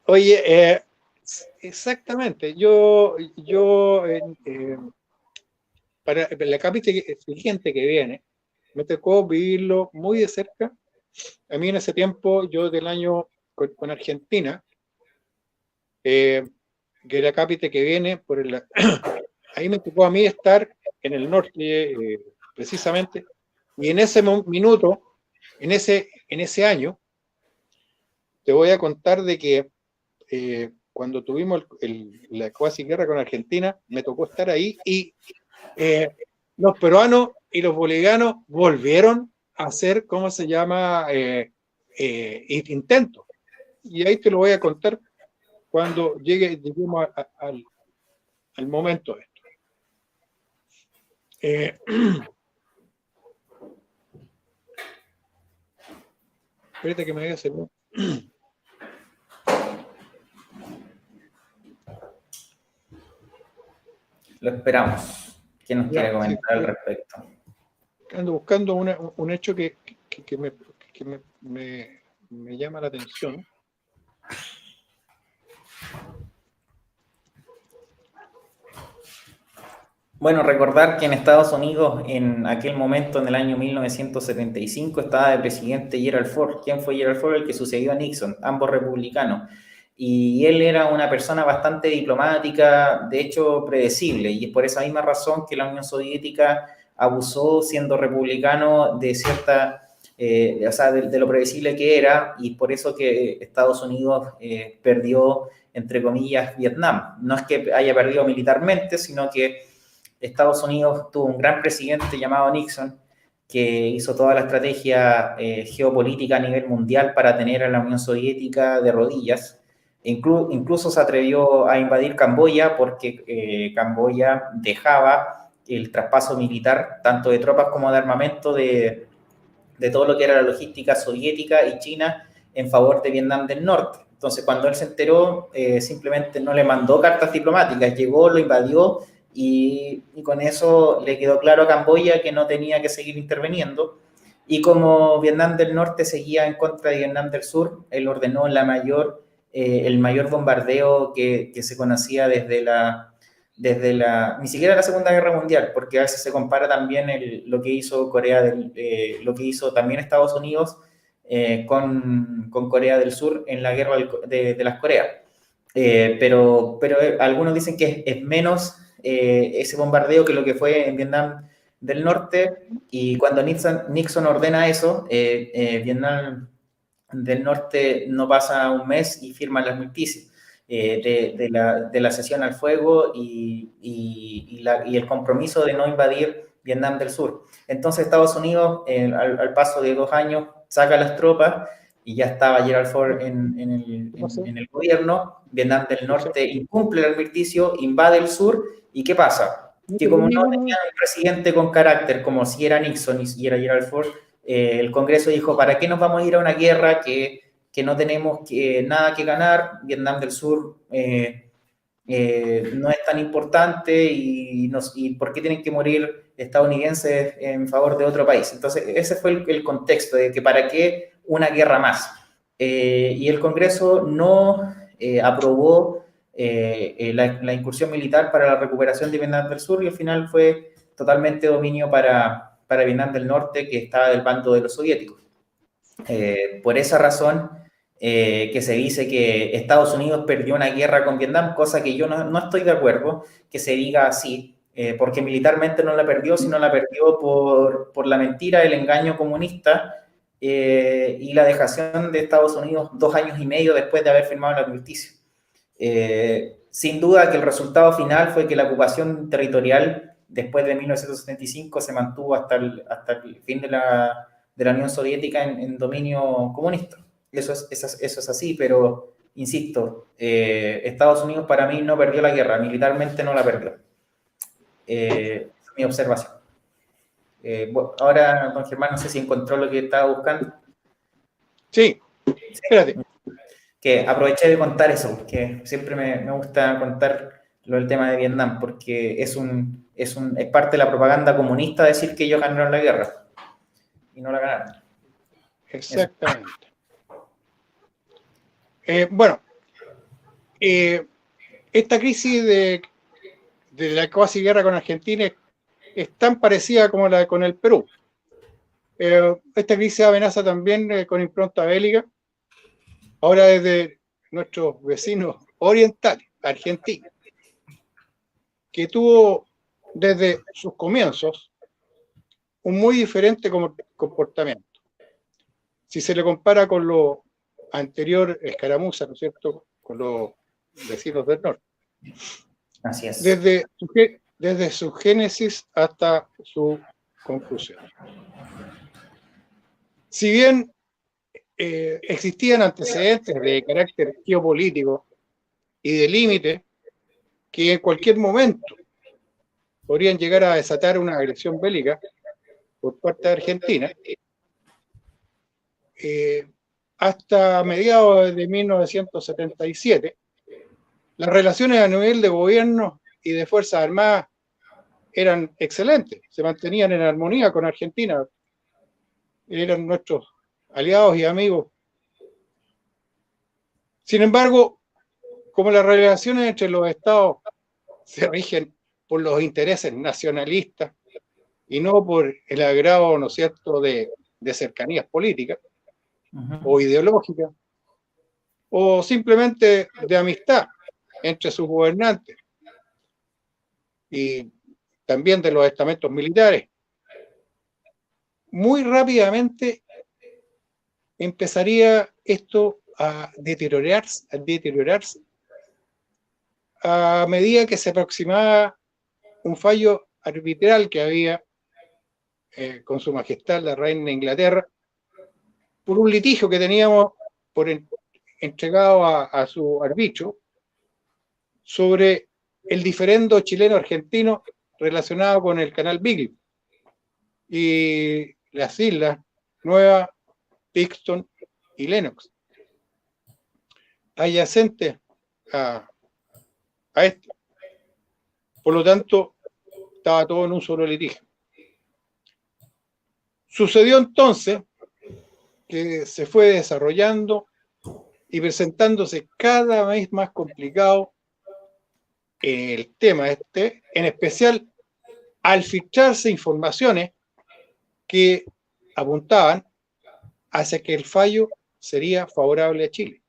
Oye, exactamente. Yo para la cápita siguiente que viene, me tocó vivirlo muy de cerca. A mí en ese tiempo, yo del año con Argentina, que la cápita que viene, ahí me tocó a mí estar en el norte, precisamente, y en ese minuto, en ese año, te voy a contar de que cuando tuvimos la cuasi guerra con Argentina, me tocó estar ahí y los peruanos y los bolivianos volvieron a hacer, ¿cómo se llama? Intentos. Y ahí te lo voy a contar cuando lleguemos al momento de esto. Espérate que me voy a hacer. Lo esperamos. ¿Quién nos quiere comentar Sí, al respecto? ando buscando un hecho que me llama la atención. Bueno, recordar que en Estados Unidos, en aquel momento, en el año 1975, estaba de presidente Gerald Ford. ¿Quién fue Gerald Ford? El que sucedió a Nixon, ambos republicanos. Y él era una persona bastante diplomática, de hecho predecible, y es por esa misma razón que la Unión Soviética abusó, siendo republicano, de cierta, o sea, de lo predecible que era, y por eso que Estados Unidos perdió, entre comillas, Vietnam. No es que haya perdido militarmente, sino que Estados Unidos tuvo un gran presidente llamado Nixon, que hizo toda la estrategia geopolítica a nivel mundial para tener a la Unión Soviética de rodillas. Incluso se atrevió a invadir Camboya porque Camboya dejaba el traspaso militar, tanto de tropas como de armamento, de todo lo que era la logística soviética y china en favor de Vietnam del Norte. Entonces, cuando él se enteró, simplemente no le mandó cartas diplomáticas, llegó, lo invadió y con eso le quedó claro a Camboya que no tenía que seguir interviniendo. Y como Vietnam del Norte seguía en contra de Vietnam del Sur, él ordenó el mayor bombardeo que se conocía ni siquiera la Segunda Guerra Mundial, porque a veces se compara también lo que hizo lo que hizo también Estados Unidos con Corea del Sur en la guerra de las Coreas. Pero algunos dicen que es menos ese bombardeo que lo que fue en Vietnam del Norte, y cuando Nixon ordena eso, Vietnam del Norte no pasa un mes y firma el armisticio de la cesión al fuego y el compromiso de no invadir Vietnam del Sur. Entonces Estados Unidos, al paso de 2 años, saca las tropas y ya estaba Gerald Ford en el gobierno. Vietnam del Norte incumple el armisticio, invade el sur, ¿y qué pasa? Que como no tenía un presidente con carácter como si era Nixon y era Gerald Ford, el Congreso dijo, ¿para qué nos vamos a ir a una guerra que no tenemos nada que ganar? Vietnam del Sur no es tan importante y ¿por qué tienen que morir estadounidenses en favor de otro país? Entonces, ese fue el contexto de que para qué una guerra más. Y el Congreso no aprobó la incursión militar para la recuperación de Vietnam del Sur, y al final fue totalmente dominio para Vietnam del Norte, que estaba del bando de los soviéticos. Por esa razón que se dice que Estados Unidos perdió una guerra con Vietnam, cosa que yo no estoy de acuerdo que se diga así, porque militarmente no la perdió, sino la perdió por la mentira, el engaño comunista y la dejación de Estados Unidos 2 años y medio después de haber firmado el armisticio. Sin duda que el resultado final fue que la ocupación territorial después de 1975 se mantuvo hasta el fin de la Unión Soviética en dominio comunista. Eso es así, pero insisto, Estados Unidos para mí no perdió la guerra, militarmente no la perdió. Es mi observación. Ahora, don Germán, no sé si encontró lo que estaba buscando. Sí, espérate. Que aproveché de contar eso, porque siempre me gusta contar lo del tema de Vietnam, porque es parte de la propaganda comunista decir que ellos ganaron la guerra y no la ganaron. Exactamente. Bueno, esta crisis de la casi guerra con Argentina es tan parecida como la con el Perú. Esta crisis amenaza también con impronta bélica, ahora desde nuestros vecinos orientales, Argentina, que tuvo desde sus comienzos un muy diferente comportamiento. Si se le compara con los anterior escaramuza, ¿no es cierto?, con los vecinos del norte. Así es. Desde su génesis hasta su conclusión. Si bien existían antecedentes de carácter geopolítico y de límite que en cualquier momento podrían llegar a desatar una agresión bélica por parte de Argentina, hasta mediados de 1977, las relaciones a nivel de gobierno y de Fuerzas Armadas eran excelentes, se mantenían en armonía con Argentina, eran nuestros aliados y amigos. Sin embargo, como las relaciones entre los estados se rigen por los intereses nacionalistas y no por el agrado, ¿no es cierto?, de cercanías políticas o ideológicas, o simplemente de amistad entre sus gobernantes y también de los estamentos militares, muy rápidamente empezaría esto a deteriorarse a medida que se aproximaba un fallo arbitral que había con su majestad la reina de Inglaterra por un litigio que teníamos entregado a su arbitrio sobre el diferendo chileno-argentino relacionado con el canal Beagle y las islas Nueva, Pixton y Lennox, adyacentes a esto. Por lo tanto, estaba todo en un solo litigio. Sucedió entonces que se fue desarrollando y presentándose cada vez más complicado el tema en especial al filtrarse informaciones que apuntaban hacia que el fallo sería favorable a Chile.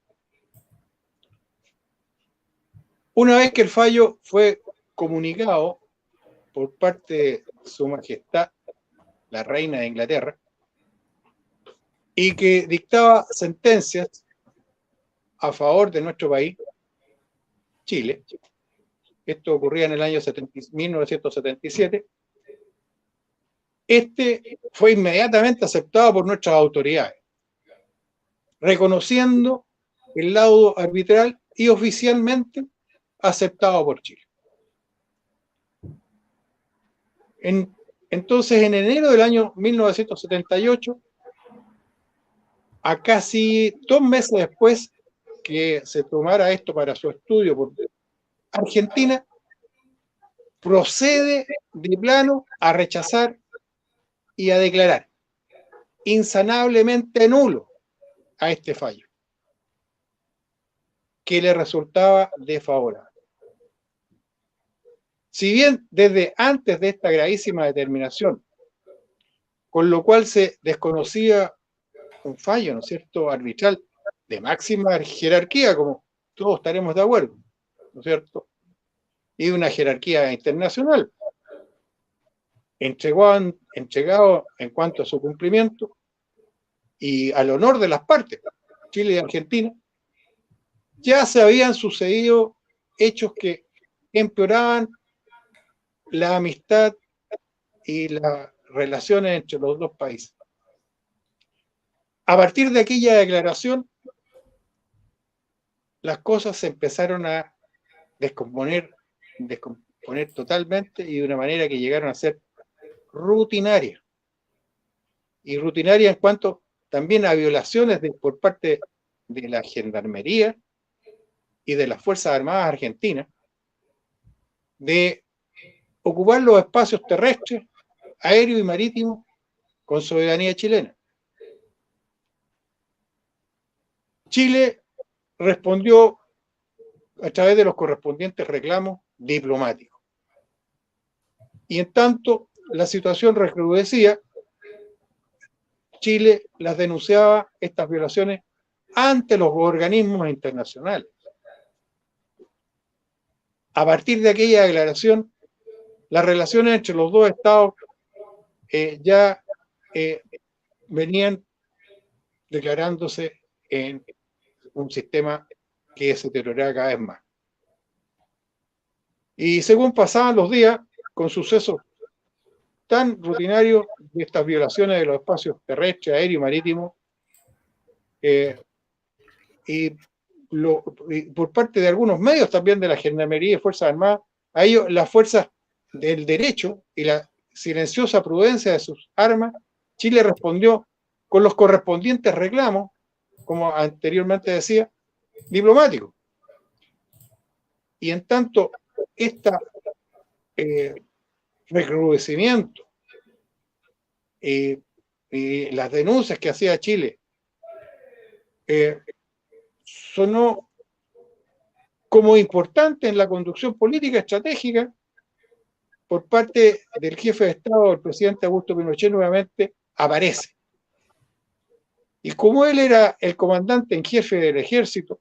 Una vez que el fallo fue comunicado por parte de su majestad, la reina de Inglaterra, y que dictaba sentencias a favor de nuestro país, Chile, esto ocurría en el año 1977, este fue inmediatamente aceptado por nuestras autoridades, reconociendo el laudo arbitral y oficialmente aceptado por Chile. Entonces, en enero del año 1978, a casi 2 meses después que se tomara esto para su estudio por Argentina, procede de plano a rechazar y a declarar insanablemente nulo a este fallo, que le resultaba desfavorable. Si bien desde antes de esta gravísima determinación, con lo cual se desconocía un fallo, ¿no es cierto?, arbitral de máxima jerarquía, como todos estaremos de acuerdo, ¿no es cierto?, y de una jerarquía internacional, entregado en cuanto a su cumplimiento y al honor de las partes, Chile y Argentina, ya se habían sucedido hechos que empeoraban la amistad y las relaciones entre los dos países. A partir de aquella declaración, las cosas se empezaron a descomponer totalmente y de una manera que llegaron a ser rutinarias. Y rutinaria en cuanto también a violaciones por parte de la Gendarmería y de las Fuerzas Armadas Argentinas de ocupar los espacios terrestres, aéreos y marítimos con soberanía chilena. Chile respondió a través de los correspondientes reclamos diplomáticos. Y en tanto la situación recrudecía, Chile las denunciaba, estas violaciones, ante los organismos internacionales. A partir de aquella declaración, las relaciones entre los dos estados ya venían declarándose en un sistema que se deterioraba cada vez más. Y según pasaban los días, con sucesos tan rutinarios de estas violaciones de los espacios terrestres, aéreos y marítimos, y por parte de algunos medios también de la Gendarmería y Fuerzas Armadas, a ellos las fuerzas del derecho y la silenciosa prudencia de sus armas, Chile respondió con los correspondientes reclamos, como anteriormente decía, diplomáticos. Y en tanto, este recrudecimiento y las denuncias que hacía Chile sonó como importante en la conducción política estratégica por parte del jefe de Estado, el presidente Augusto Pinochet, nuevamente aparece. Y como él era el comandante en jefe del ejército,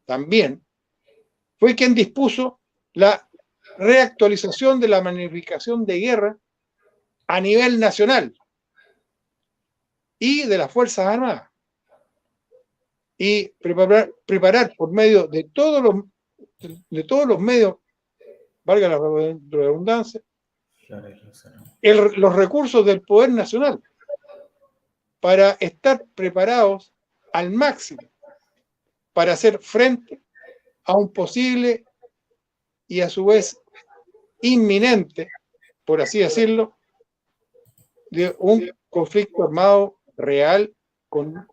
también fue quien dispuso la reactualización de la planificación de guerra a nivel nacional y de las Fuerzas Armadas. Y preparar por medio de todos los medios, valga la redundancia, los recursos del poder nacional para estar preparados al máximo para hacer frente a un posible y a su vez inminente, por así decirlo, de un conflicto armado real con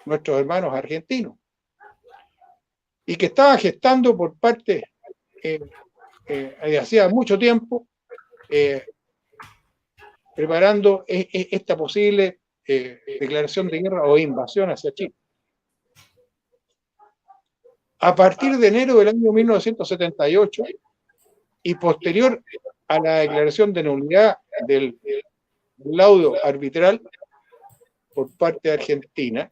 nuestros hermanos argentinos, y que estaba gestando por parte de hacía mucho tiempo, preparando esta posible declaración de guerra o invasión hacia Chile. A partir de enero del año 1978 y posterior a la declaración de nulidad del laudo arbitral por parte de Argentina,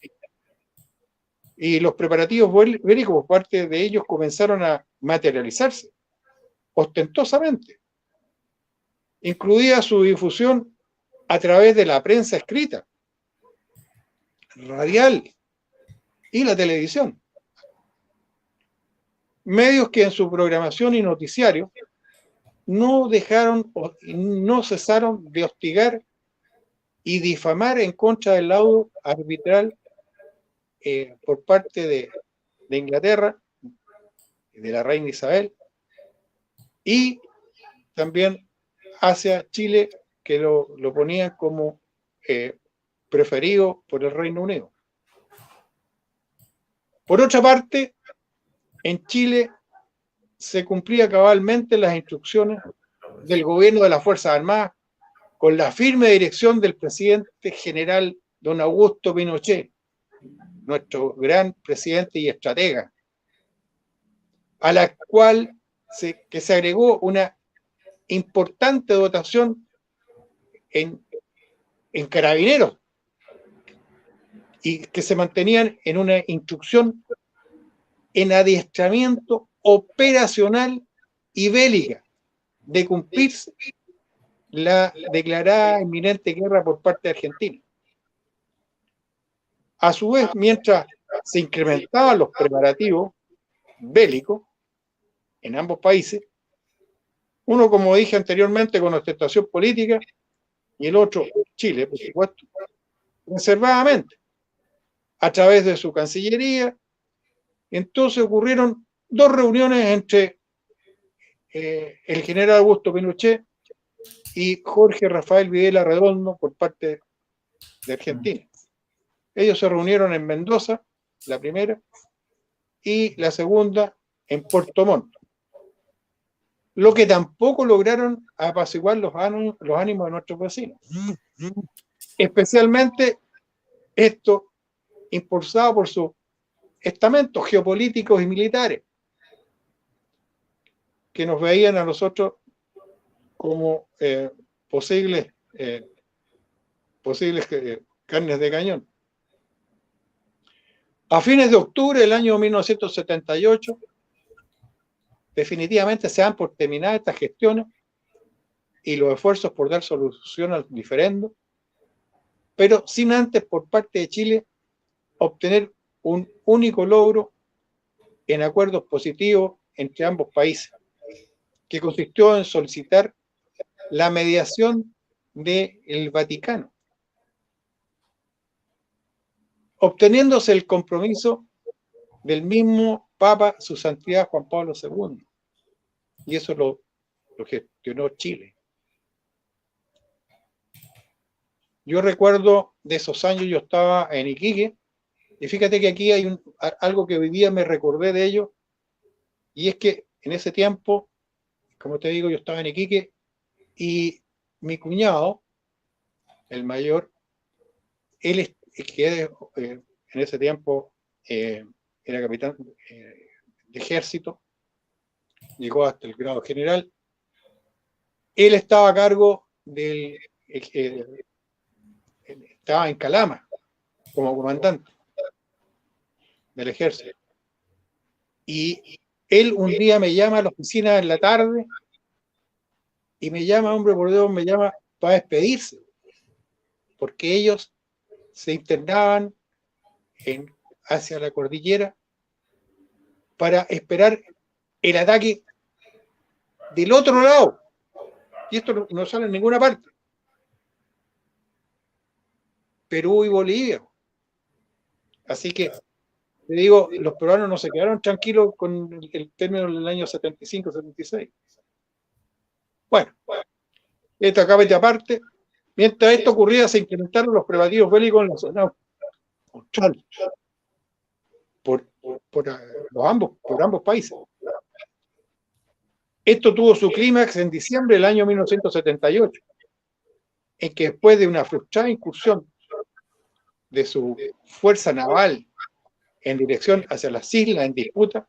y los preparativos bélicos por parte de ellos comenzaron a materializarse ostentosamente, incluida su difusión a través de la prensa escrita, radial y la televisión. Medios que en su programación y noticiario no cesaron de hostigar y difamar en contra del laudo arbitral por parte de Inglaterra, de la reina Isabel, y también hacia Chile, que lo ponían como preferido por el Reino Unido. Por otra parte, en Chile se cumplía cabalmente las instrucciones del gobierno de las Fuerzas Armadas con la firme dirección del presidente general don Augusto Pinochet, nuestro gran presidente y estratega, a la cual se agregó una importante dotación en carabineros y que se mantenían en una instrucción en adiestramiento operacional y bélica de cumplirse la declarada inminente guerra por parte de Argentina. A su vez, mientras se incrementaban los preparativos bélicos en ambos países, uno, como dije anteriormente, con ostentación política, y el otro, Chile, por supuesto, reservadamente, a través de su Cancillería. Entonces ocurrieron dos reuniones entre el general Augusto Pinochet y Jorge Rafael Videla Redondo por parte de Argentina. Ellos se reunieron en Mendoza, la primera, y la segunda en Puerto Montt, lo que tampoco lograron apaciguar los ánimos de nuestros vecinos. Especialmente esto impulsado por sus estamentos geopolíticos y militares, que nos veían a nosotros como posibles carnes de cañón. A fines de octubre del año 1978, definitivamente se dan por terminadas estas gestiones y los esfuerzos por dar solución al diferendo, pero sin antes por parte de Chile obtener un único logro en acuerdos positivos entre ambos países, que consistió en solicitar la mediación del Vaticano, obteniéndose el compromiso del mismo Papa, su Santidad Juan Pablo II. Y eso lo gestionó Chile. Yo recuerdo de esos años, yo estaba en Iquique, y fíjate que aquí hay algo que hoy día me recordé de ello, y es que en ese tiempo, como te digo, yo estaba en Iquique, y mi cuñado, el mayor, él que en ese tiempo era capitán de ejército, llegó hasta el grado general. Él estaba a cargo estaba en Calama como comandante del ejército. Y él un día me llama a la oficina en la tarde y me llama, hombre por Dios, me llama para despedirse, porque ellos se internaban hacia la cordillera para esperar el ataque del otro lado. Y esto no sale en ninguna parte. Perú y Bolivia. Así que, te digo, los peruanos no se quedaron tranquilos con el término del año 75, 76. Bueno, esta cámara aparte. Mientras esto ocurría, se incrementaron los preparativos bélicos en la zona austral por ambos países. Esto tuvo su clímax en diciembre del año 1978, en que después de una frustrada incursión de su fuerza naval en dirección hacia las islas en disputa,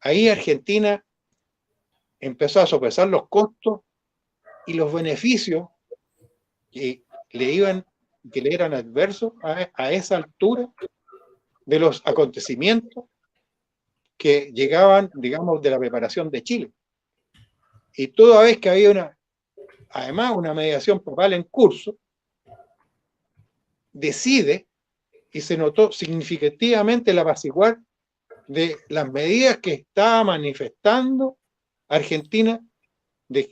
ahí Argentina empezó a sopesar los costos y los beneficios que le eran adversos a esa altura de los acontecimientos que llegaban, digamos, de la preparación de Chile. Y toda vez que había además una mediación papal en curso, decide, y se notó significativamente el apaciguar de las medidas que estaba manifestando Argentina de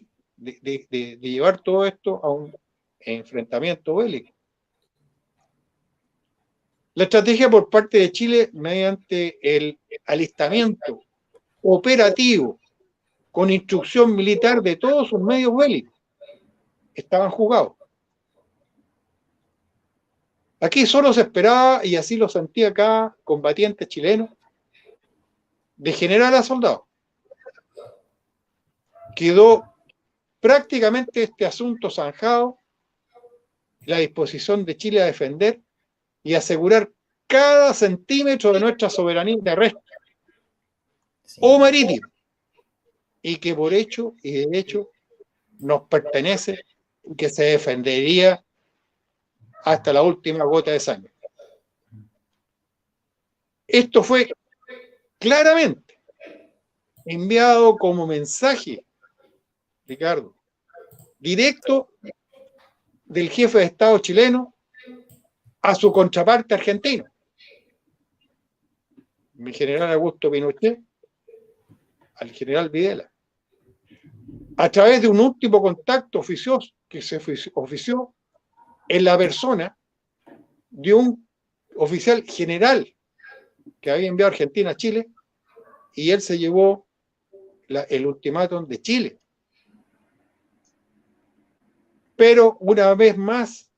llevar todo esto a un enfrentamiento bélico. La estrategia por parte de Chile, mediante el alistamiento operativo con instrucción militar de todos sus medios bélicos, estaban jugados. Aquí solo se esperaba, y así lo sentía cada combatiente chileno, de general a soldado. Quedó prácticamente este asunto zanjado, la disposición de Chile a defender y asegurar cada centímetro de nuestra soberanía terrestre o marítima, y que por hecho y de hecho nos pertenece y que se defendería hasta la última gota de sangre. Esto fue claramente enviado como mensaje, Ricardo, directo del jefe de Estado chileno a su contraparte argentino, el general Augusto Pinochet, al general Videla, a través de un último contacto oficioso que se ofició en la persona de un oficial general que había enviado Argentina a Chile, y él se llevó el ultimátum de Chile. Pero una vez más,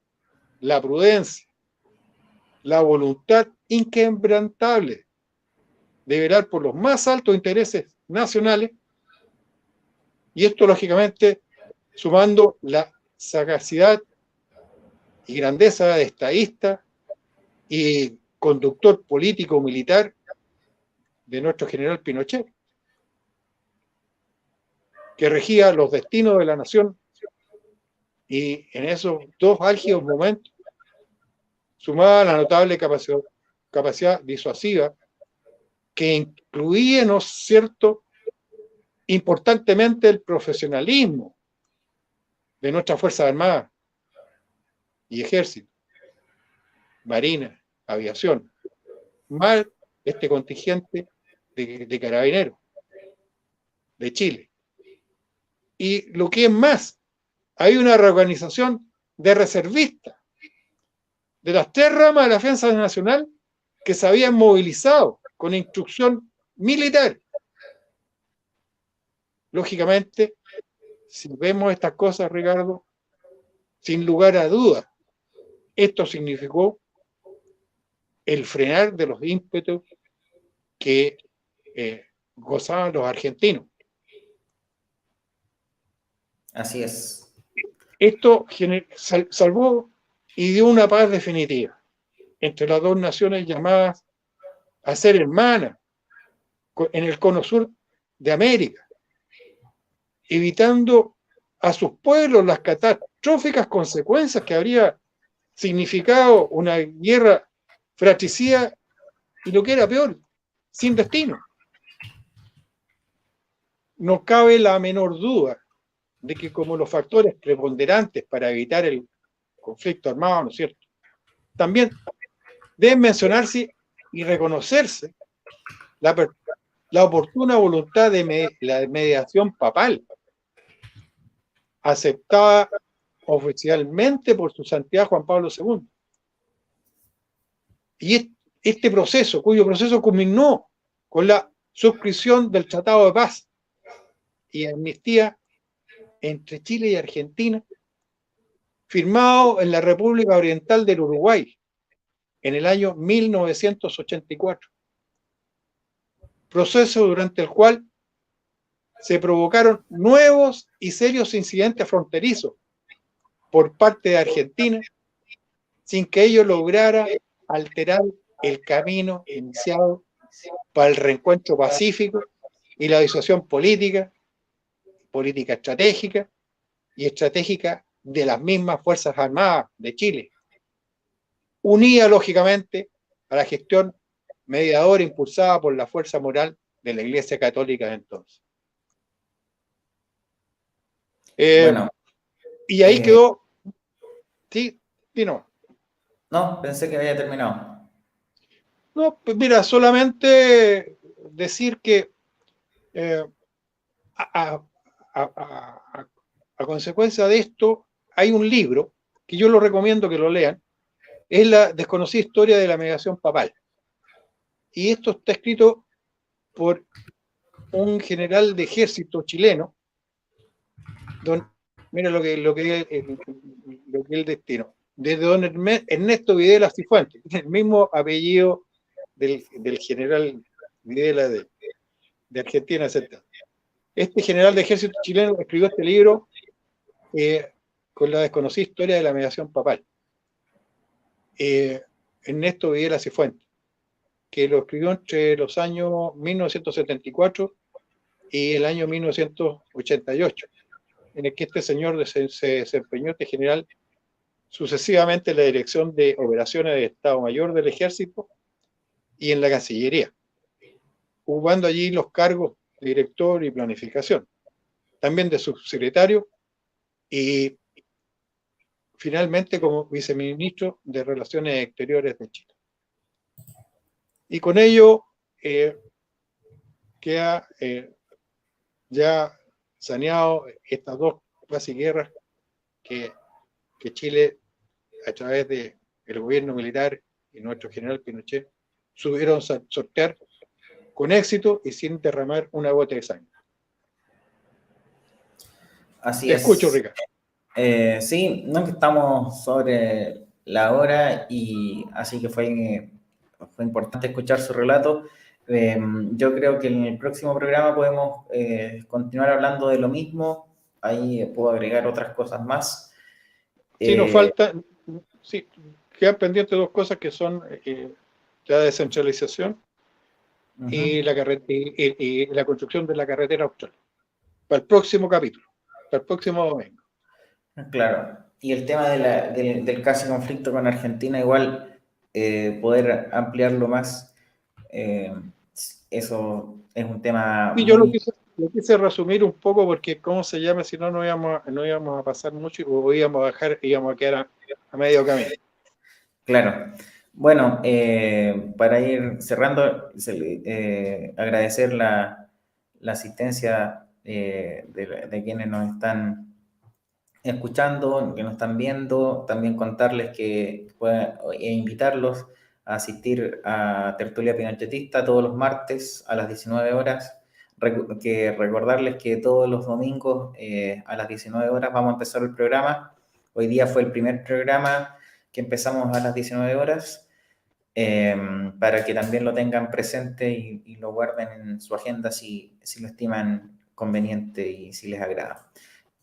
la prudencia, la voluntad inquebrantable de velar por los más altos intereses nacionales, y esto lógicamente sumando la sagacidad y grandeza de estadista y conductor político militar de nuestro general Pinochet, que regía los destinos de la nación, y en esos dos álgidos momentos, sumada la notable capacidad disuasiva que incluía, ¿no es cierto?, importantemente el profesionalismo de nuestras Fuerzas Armadas y Ejército, Marina, Aviación, más este contingente de carabineros de Chile. Y lo que es más, hay una reorganización de reservistas de las 3 ramas de la Defensa Nacional que se habían movilizado con instrucción militar. Lógicamente, si vemos estas cosas, Ricardo, sin lugar a dudas, esto significó el frenar de los ímpetus que gozaban los argentinos. Así es. Esto salvó y dio una paz definitiva entre las dos naciones llamadas a ser hermanas en el cono sur de América, evitando a sus pueblos las catastróficas consecuencias que habría significado una guerra fratricida y lo que era peor, sin destino. No cabe la menor duda de que como los factores preponderantes para evitar el conflicto armado, ¿no es cierto?, también deben mencionarse y reconocerse la oportuna voluntad de la mediación papal, aceptada oficialmente por su santidad Juan Pablo II. Y este proceso, cuyo proceso culminó con la suscripción del Tratado de Paz y Amnistía entre Chile y Argentina, firmado en la República Oriental del Uruguay en el año 1984. Proceso durante el cual se provocaron nuevos y serios incidentes fronterizos por parte de Argentina, sin que ello lograra alterar el camino iniciado para el reencuentro pacífico y la disuasión política estratégica y estratégica de las mismas Fuerzas Armadas de Chile, unida lógicamente a la gestión mediadora impulsada por la fuerza moral de la Iglesia Católica de entonces. Bueno, y ahí quedó. Sí, no. No, pensé que había terminado. No, pues mira, solamente decir que a consecuencia de esto hay un libro que yo lo recomiendo que lo lean, es La desconocida historia de la mediación papal. Y esto está escrito por un general de ejército chileno, mira lo que él destinó, desde don Ernesto Videla Cifuentes, el mismo apellido del general Videla de Argentina, etc. Este general de ejército chileno escribió este libro con la desconocida historia de la mediación papal. Ernesto Videla Cifuentes, que lo escribió entre los años 1974 y el año 1988, en el que este señor se desempeñó, este general, sucesivamente en la dirección de operaciones de Estado Mayor del Ejército y en la Cancillería, ocupando allí los cargos de director y planificación, también de subsecretario y finalmente como viceministro de Relaciones Exteriores de Chile. Y con ello queda ya saneado estas dos casi guerras que Chile, a través del gobierno militar y nuestro general Pinochet, supieron sortear con éxito y sin derramar una gota de sangre. Así Te es. escucho, Ricardo. Sí, no, que estamos sobre la hora y así que fue importante escuchar su relato. Yo creo que en el próximo programa podemos continuar hablando de lo mismo. Ahí puedo agregar otras cosas más. Sí, nos falta, sí, quedan pendientes dos cosas que son la descentralización y la construcción de la carretera austral. Para el próximo capítulo, para el próximo domingo. Claro, y el tema del casi conflicto con Argentina, igual poder ampliarlo más, eso es un tema. Y yo lo quise resumir un poco porque, ¿cómo se llama? Si no, no íbamos a pasar mucho o íbamos a quedar a medio camino. Claro. Bueno, para ir cerrando, agradecer la asistencia de quienes nos están escuchando, que nos están viendo, también contarles e invitarlos a asistir a Tertulia Pinochetista todos los martes a las 19 horas. Recordarles que todos los domingos a las 19 horas vamos a empezar el programa. Hoy día fue el primer programa que empezamos a las 19 horas, para que también lo tengan presente y lo guarden en su agenda si lo estiman conveniente y si les agrada.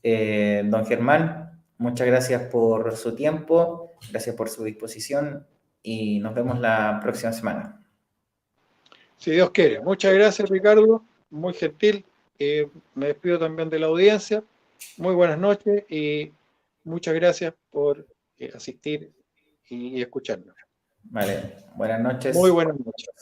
Don Germán, muchas gracias por su tiempo, gracias por su disposición y nos vemos la próxima semana. Si Dios quiere. Muchas gracias, Ricardo. Muy gentil. Me despido también de la audiencia. Muy buenas noches y muchas gracias por asistir y escucharnos. Vale, buenas Muy noches. buenas noches.